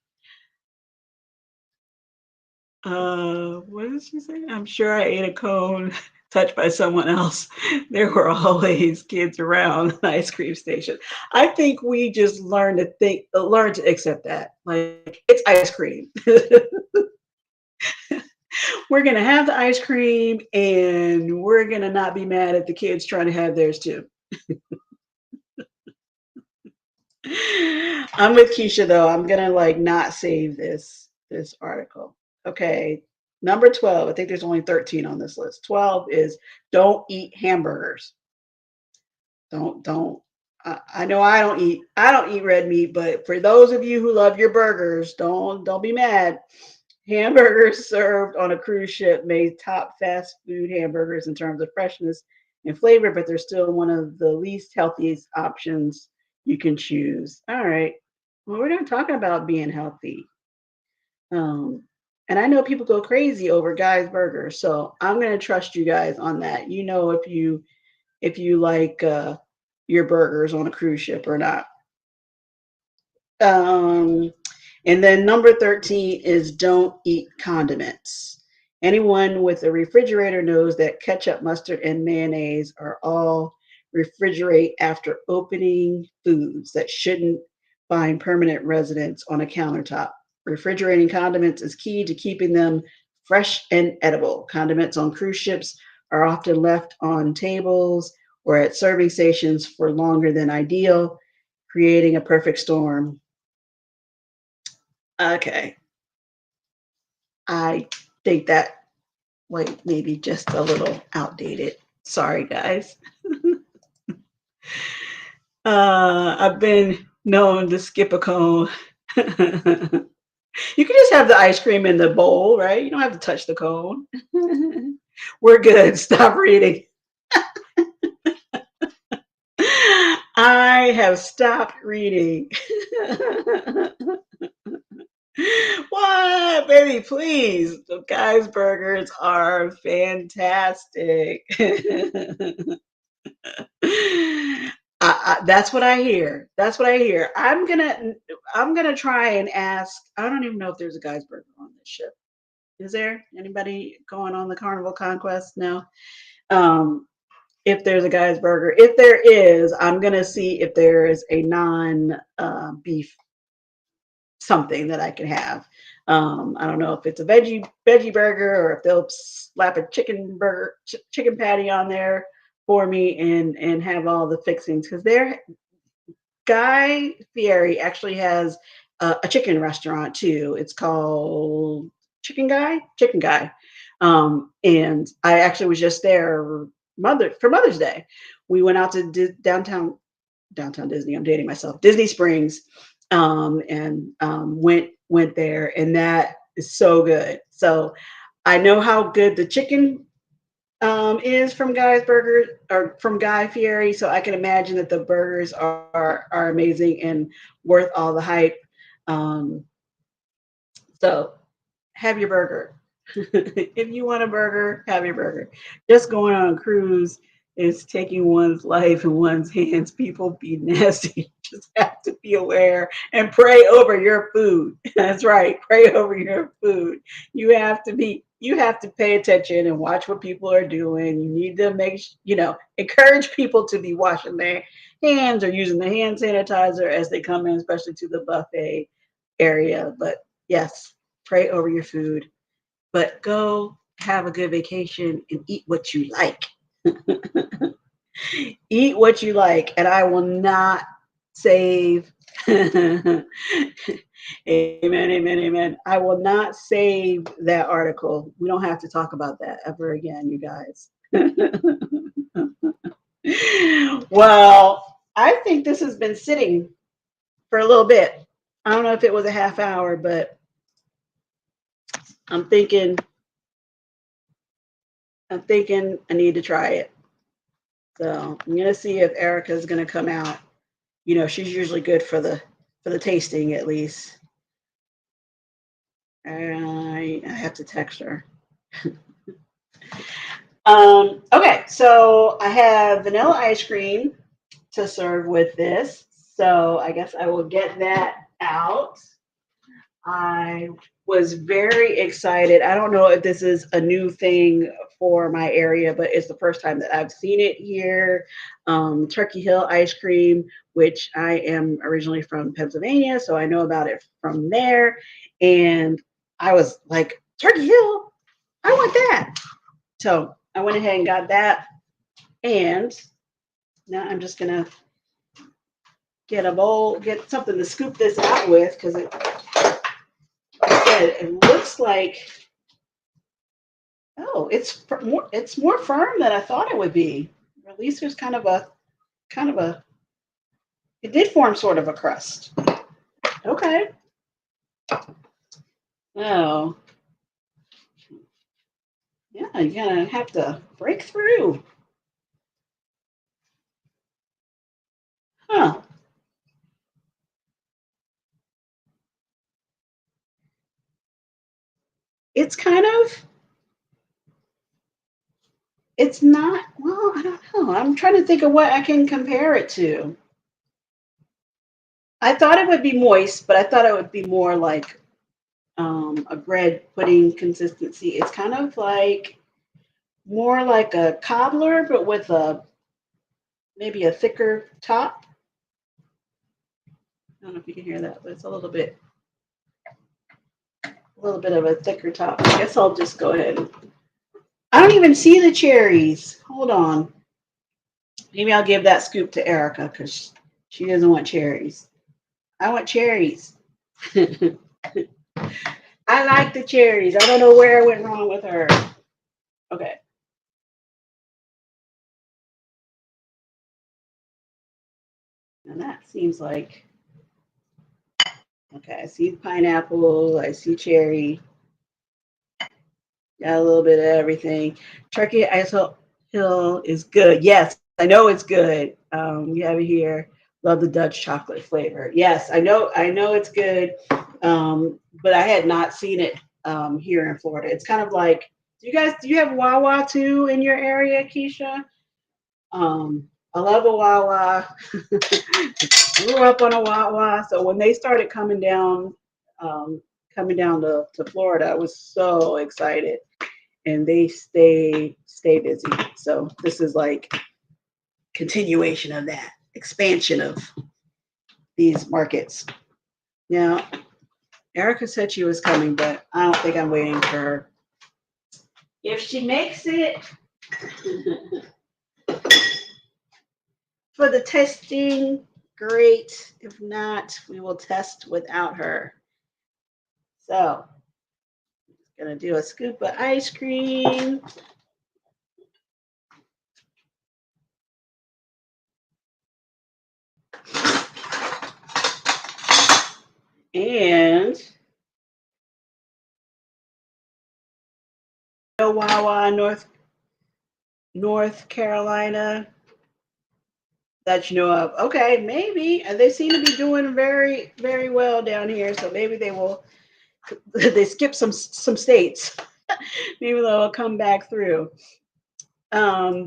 What did she say? I'm sure I ate a cone touched by someone else. There were always kids around the ice cream station. I think we just learn to accept that. Like it's ice cream. We're gonna have the ice cream, and we're gonna not be mad at the kids trying to have theirs too. I'm with Keisha though. I'm gonna like not save this article. Okay. Number 12. I think there's only 13 on this list. 12 is don't eat hamburgers. Don't I know I don't eat red meat, but for those of you who love your burgers, don't be mad. Hamburgers served on a cruise ship may top fast food hamburgers in terms of freshness and flavor, but they're still one of the least healthiest options you can choose. All right. Well, we're not talking about being healthy. Um, and I know people go crazy over guys' burgers, so I'm gonna trust you guys on that. You know if you like your burgers on a cruise ship or not. Um, and then number 13 is don't eat condiments. Anyone with a refrigerator knows that ketchup, mustard, and mayonnaise are all refrigerate after opening foods that shouldn't find permanent residence on a countertop. Refrigerating condiments is key to keeping them fresh and edible. Condiments on cruise ships are often left on tables or at serving stations for longer than ideal, creating a perfect storm. Okay, I think that might maybe just a little outdated. Sorry, guys. I've been known to skip a cone. You can just have the ice cream in the bowl, right? You don't have to touch the cone. We're good. Stop reading. I have stopped reading. What, baby? Please. The guys' burgers are fantastic. That's what I hear. That's what I hear. I'm gonna try and ask. I don't even know if there's a guys burger on this ship. Is there anybody going on the Carnival Conquest? No. Um, if there's a guys burger, if there is, I'm gonna see if there is a non beef something that I can have. I don't know if it's a veggie burger or if they'll slap a chicken burger chicken patty on there for me and have all the fixings because their Guy Fieri actually has a chicken restaurant too. It's called Chicken Guy, and I actually was just there Mother's Day. We went out to downtown Disney. I'm dating myself. Disney Springs, and went there, and that is so good. So I know how good the chicken is from Guy's Burgers or from Guy Fieri, so I can imagine that the burgers are amazing and worth all the hype. Um, so have your burger. If you want a burger, have your burger. Just going on a cruise is taking one's life in one's hands. People be nasty. Just have to be aware and pray over your food. That's right. Pray over your food. You have to pay attention and watch what people are doing. You need to encourage people to be washing their hands or using the hand sanitizer as they come in, especially to the buffet area. But yes, pray over your food, but go have a good vacation and eat what you like. Eat what you like, and I will not save. Amen, amen, amen. I will not save that article. We don't have to talk about that ever again, you guys. Well, I think this has been sitting for a little bit. I don't know if it was a half hour, but I'm thinking I need to try it. So I'm gonna see if Erica's gonna come out. She's usually good for the tasting at least. I have to text her. Okay, so I have vanilla ice cream to serve with this. So I guess I will get that out. I was very excited. I don't know if this is a new thing for my area, but it's the first time that I've seen it here. Turkey Hill ice cream, which I am originally from Pennsylvania, so I know about it from there. And I was like, Turkey Hill, I want that. So I went ahead and got that. And now I'm just going to get a bowl, get something to scoop this out with because it looks like, oh, it's more firm than I thought it would be. Or at least there's kind of a it did form sort of a crust. Okay. Oh. Yeah, you're gonna have to break through. Huh. It's kind of it's not well, I don't know. I'm trying to think of what I can compare it to. I thought it would be moist, but I thought it would be more like a bread pudding consistency. It's kind of like more like a cobbler, but with a maybe a thicker top. I don't know if you can hear that, but it's a little bit. little bit of a thicker top. I guess I'll just go ahead. I don't even see the cherries. Hold on. Maybe I'll give that scoop to Erica because she doesn't want cherries. I want cherries. I like the cherries. I don't know where I went wrong with her. Okay. And that seems like, okay, I see pineapple, I see cherry, got a little bit of everything. Turkey iso hill is good. Yes, I know it's good. You have it here. Love the Dutch chocolate flavor. Yes, I know it's good. But I had not seen it here in Florida. It's kind of like, do you have Wawa too in your area, Keisha? I love a Wawa. Grew up on a Wawa, so when they started coming down to Florida, I was so excited, and they stay busy. So this is like continuation of that expansion of these markets. Now, Erica said she was coming, but I don't think I'm waiting for her. If she makes it for the testing, great. If not, we will test without her. So, gonna do a scoop of ice cream. And Wawa, North Carolina that you know of. Okay, maybe. They seem to be doing very, very well down here. So maybe they will. They skip some states. Maybe they'll come back through.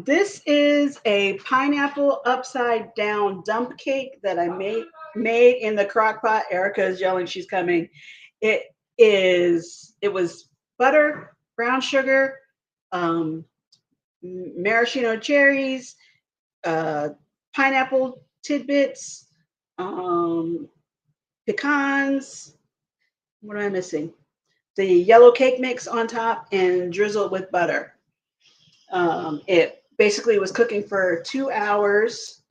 This is a pineapple upside down dump cake that I made in the crock pot. Erica is yelling she's coming. It was butter, brown sugar, maraschino cherries, pineapple tidbits, pecans. What am I missing? The yellow cake mix on top and drizzled with butter. It basically was cooking for 2 hours.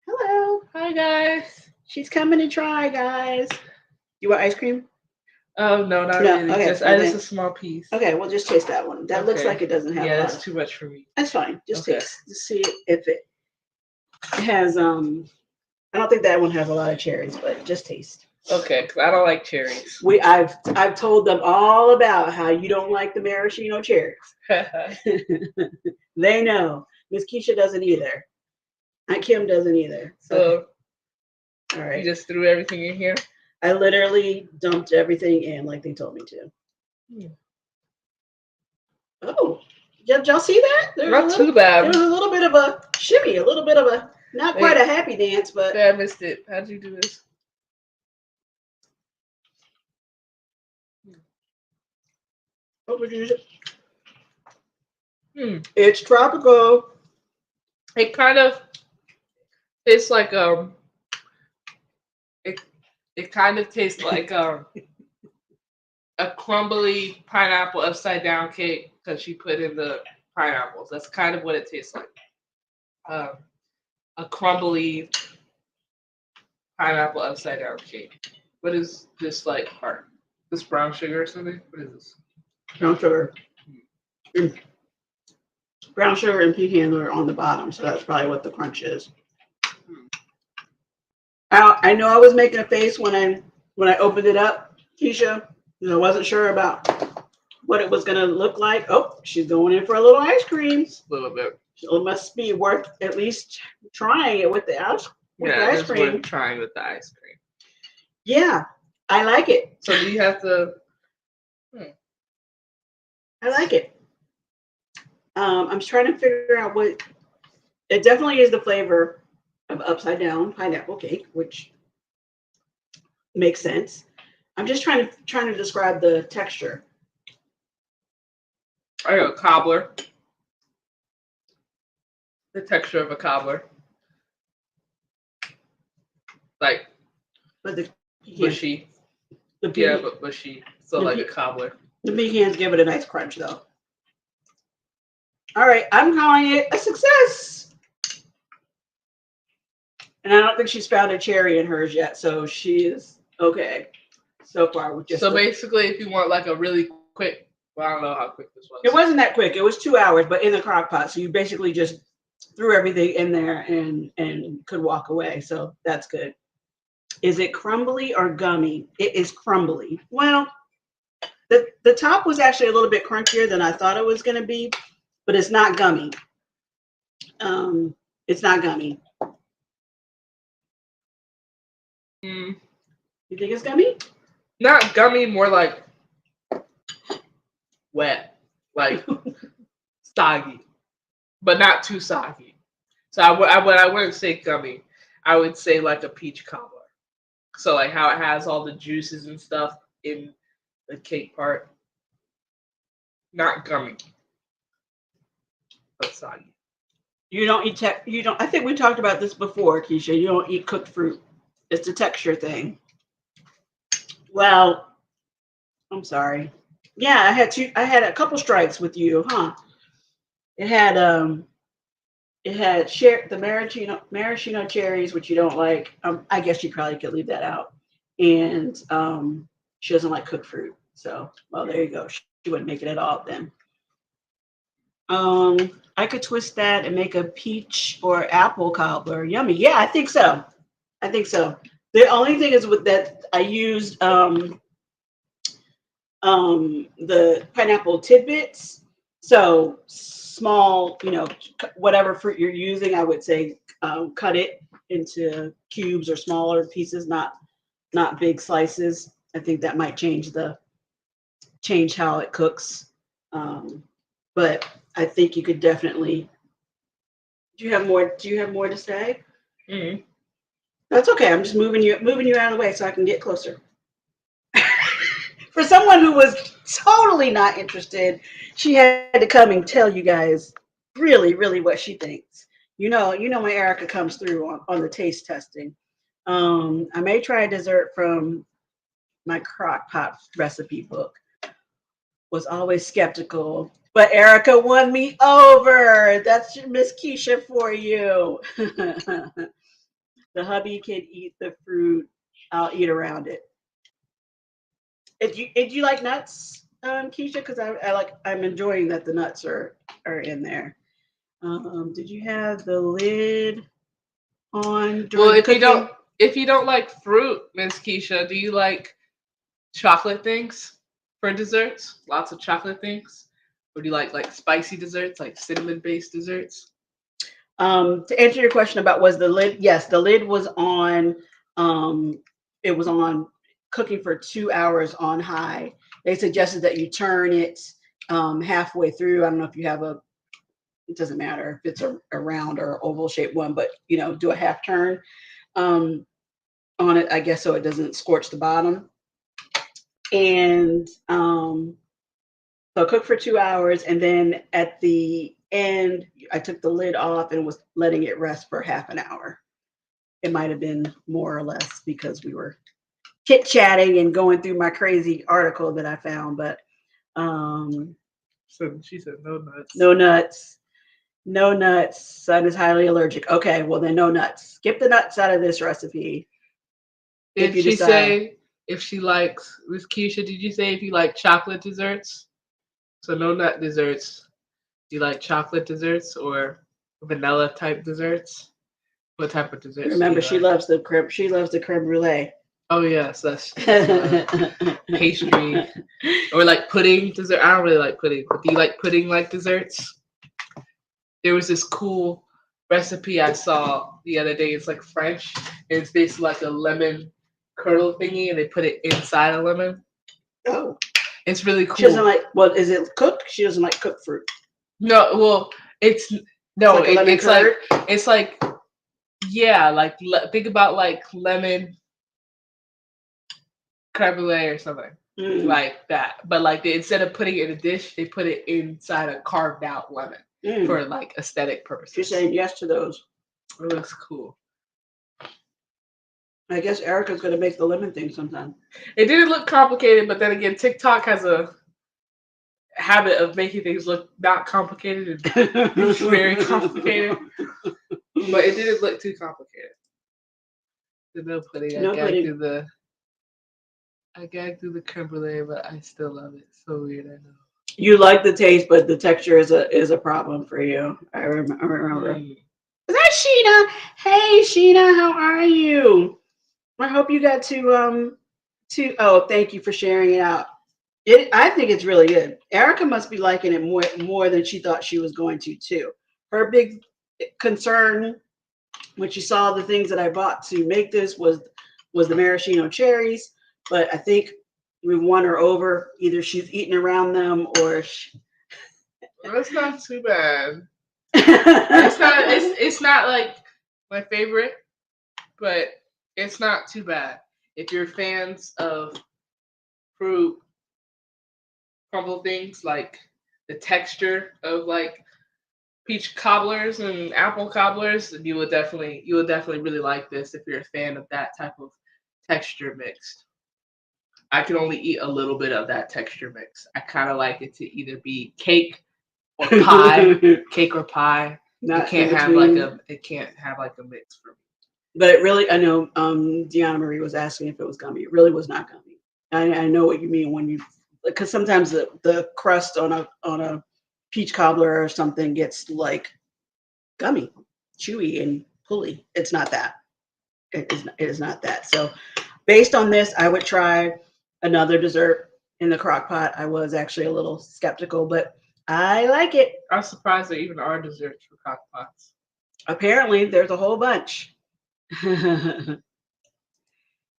Hello. Hi guys. She's coming to try, guys. You want ice cream? Oh no, not No, really. okay, Just well just then- a small piece. Okay, well just taste that one. That looks Okay. like it doesn't have a Yeah, lot. that's too much for me. That's fine. Just Okay. taste to see if it has I don't think that one has a lot of cherries, but just taste. Okay, because I don't like cherries. I've told them all about how you don't like the maraschino cherries. They know. Miss Keisha doesn't either. Aunt Kim doesn't either. So all you right. just threw everything in here? I literally dumped everything in like they told me to. Oh, did y'all see that? Not too bad. There was a little bit of a shimmy, a little bit of a not quite a happy dance, but I missed it. How'd you do this? what would you use it? Hmm. It's tropical. It kind of tastes like it kind of tastes like a crumbly pineapple upside down cake because she put in the pineapples. That's kind of what it tastes like. A crumbly pineapple upside down cake. What is this like part? This brown sugar or something? What is this? Brown sugar. Brown sugar and pecans are on the bottom, so that's probably what the crunch is. I know I was making a face when I opened it up, Keisha. I wasn't sure about what it was gonna look like. Oh, she's going in for a little ice cream. A little bit. So it must be worth at least trying it with the ice cream. Worth trying with the ice cream. Yeah, I like it. So do you have to? I like it. I'm trying to figure out what. It definitely is the flavor of upside down pineapple cake, which makes sense. I'm just trying to describe the texture. I got a cobbler. The texture of a cobbler. Like, But the Bushy. The Yeah, but bushy. So the like a pe- cobbler. the pecans give it a nice crunch though. All right, I'm calling it a success. And I don't think she's found a cherry in hers yet, so she is okay so far with just. So basically, if you want like a really quick, well, I don't know how quick this was. It wasn't that quick. It was 2 hours, but in the crock pot. So you basically just threw everything in there and could walk away. So that's good. Is it crumbly or gummy? It is crumbly. Well, the top was actually a little bit crunchier than I thought it was going to be, but it's not gummy. It's not gummy. Mm, You think it's gummy? not gummy, more like wet, like soggy, but not too soggy. So I wouldn't say gummy. I would say like a peach cobbler. So like how it has all the juices and stuff in the cake part. Not gummy, but soggy. You don't eat you don't. I think we talked about this before, Keisha. You don't eat cooked fruit. It's a texture thing. Well, I'm sorry. Yeah, I had a couple strikes with you, huh? It had the maraschino cherries, which you don't like. I guess you probably could leave that out. And she doesn't like cooked fruit. So, well, there you go. She wouldn't make it at all then. I could twist that and make a peach or apple cobbler. Yummy. Yeah, I think so. I think so. The only thing is with that I used the pineapple tidbits. So small, whatever fruit you're using, I would say cut it into cubes or smaller pieces, not big slices. I think that might change how it cooks. But I think you could definitely. Do you have more? Do you have more to say? Mm-hmm. That's okay. I'm just moving you out of the way so I can get closer. For someone who was totally not interested, she had to come and tell you guys really, really what she thinks. My Erica comes through on the taste testing. I may try a dessert from my crock pot recipe book. Was always skeptical, but Erica won me over. That's Miss Keisha for you. The hubby can eat the fruit. I'll eat around it. If you like nuts, Keisha, because I'm enjoying that the nuts are in there. Did you have the lid on during Well, cooking? if you don't like fruit, Miss Keisha, do you like chocolate things for desserts? Lots of chocolate things, or do you like spicy desserts, like cinnamon based desserts? To answer your question about was the lid, yes, the lid was on. It was on cooking for 2 hours on high. They suggested that you turn it halfway through. I don't know if you have it doesn't matter if it's a round or oval shaped one, but do a half turn on it, I guess, so it doesn't scorch the bottom. And so cook for 2 hours, and then at the end, I took the lid off and was letting it rest for half an hour. It might have been more or less because we were chit chatting and going through my crazy article that I found, but So she said no nuts. no nuts. No nuts. Son is highly allergic. Okay, well then no nuts. Skip the nuts out of this recipe. Did she say if she likes, Miss Keisha, did you say if you like chocolate desserts? So no nut desserts. Do you like chocolate desserts or vanilla type desserts? What type of desserts? Remember, do you she like? loves the creme. She loves the creme brulee. Oh yes, that's pastry or like pudding dessert. I don't really like pudding, but do you like pudding like desserts? There was this cool recipe I saw the other day. It's like French, and it's basically like a lemon curdle thingy, and they put it inside a lemon. Oh, It's really cool. she doesn't like. Well, is it cooked? She doesn't like cooked fruit. No, well, it's no, like a lemon it's curd? like it's like yeah, like think about like lemon creme brulee or something like that. But like instead of putting it in a dish, they put it inside a carved out lemon for like aesthetic purposes. She's saying yes to those. It looks cool. I guess Erica's gonna make the lemon thing sometime. It didn't look complicated, but then again, TikTok has a habit of making things look not complicated and very complicated. But it didn't look too complicated. The no pudding, No pudding. I gagged through the creme brulee, but I still love it. So weird, I know. You like the taste, but the texture is a problem for you. I remember. Mm. Is that Sheena? Hey Sheena, how are you? I hope you got to oh, thank you for sharing it out. I think it's really good. Erica must be liking it more than she thought she was going to too. Her big concern when she saw the things that I bought to make this was the maraschino cherries, but I think we won her over. Either she's eating around them or That's not too bad. It's not like my favorite, but it's not too bad. If you're fans of fruit crumble things, like the texture of like peach cobblers and apple cobblers, you would definitely really like this if you're a fan of that type of texture mixed. I can only eat a little bit of that texture mix. I kind of like it to either be cake or pie, cake or pie. Not it can't in have between. like a mix for me. But it really, I know Deanna Marie was asking if it was gummy. It really was not gummy. I know what you mean when you, because sometimes the crust on a peach cobbler or something gets like gummy, chewy and pulley. It's not that. It is not that. So based on this, I would try another dessert in the crock pot. I was actually a little skeptical, but I like it. I was surprised there even are desserts for crock pots. Apparently, there's a whole bunch. Good.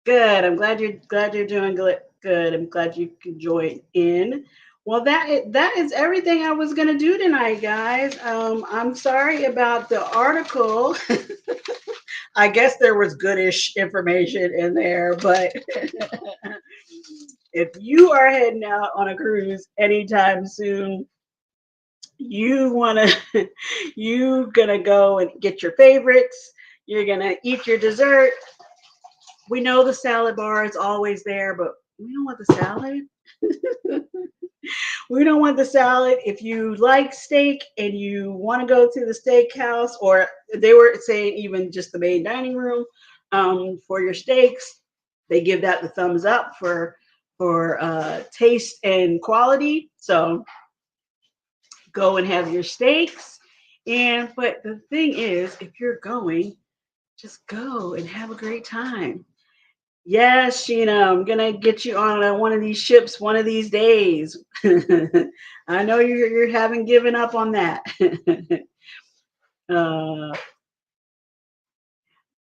I'm glad you're doing good. I'm glad you could join in. Well, that is everything I was gonna do tonight, guys. I'm sorry about the article. I guess there was goodish information in there, but if you are heading out on a cruise anytime soon, you gonna go and get your favorites. You're gonna eat your dessert. We know the salad bar is always there, but we don't want the salad. We don't want the salad. If you like steak and you want to go to the steakhouse, or they were saying even just the main dining room for your steaks, they give that the thumbs up for taste and quality. So go and have your steaks. But the thing is, if you're going, just go and have a great time. Yes, Sheena, I'm gonna get you on one of these ships one of these days. I know you haven't given up on that.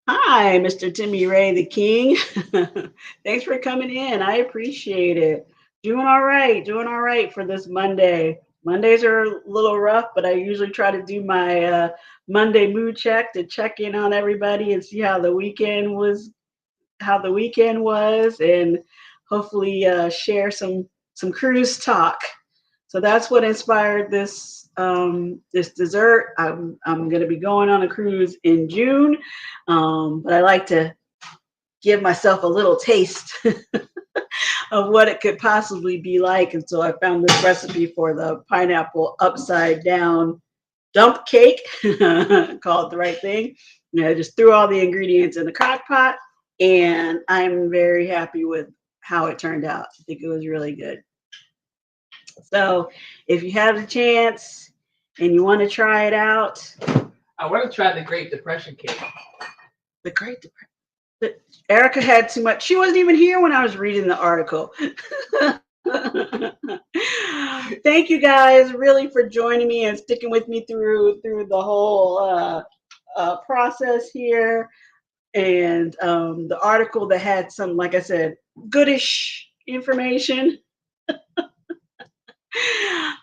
Hi, Mr. Timmy Ray the King. Thanks for coming in. I appreciate it. Doing all right for this Monday. Mondays are a little rough, but I usually try to do my Monday mood check to check in on everybody and see how the weekend was, and hopefully share some cruise talk. So that's what inspired this dessert. I'm going to be going on a cruise in June, but I like to give myself a little taste of what it could possibly be like. And so I found this recipe for the pineapple upside down dump cake, called the right thing. I just threw all the ingredients in the crock pot, and I'm very happy with how it turned out. I think it was really good. So if you have the chance and you want to try it out. I want to try the Great Depression cake. The Great Depression. Erica had too much. She wasn't even here when I was reading the article. Thank you guys really for joining me and sticking with me through the whole process here. And the article that had some, like I said, goodish information.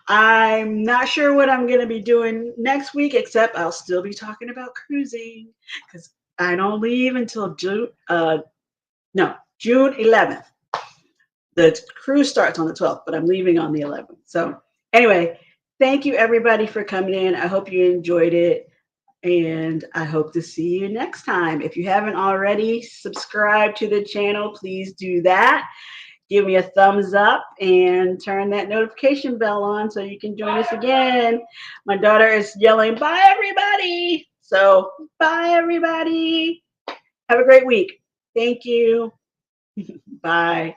I'm not sure what I'm going to be doing next week, except I'll still be talking about cruising because I don't leave until June 11th. The cruise starts on the 12th, but I'm leaving on the 11th. So anyway, thank you everybody for coming in. I hope you enjoyed it. And I hope to see you next time. If you haven't already subscribed to the channel, please do that. Give me a thumbs up and turn that notification bell on so you can join us again. My daughter is yelling, bye, everybody. So, bye, everybody. Have a great week. Thank you. Bye.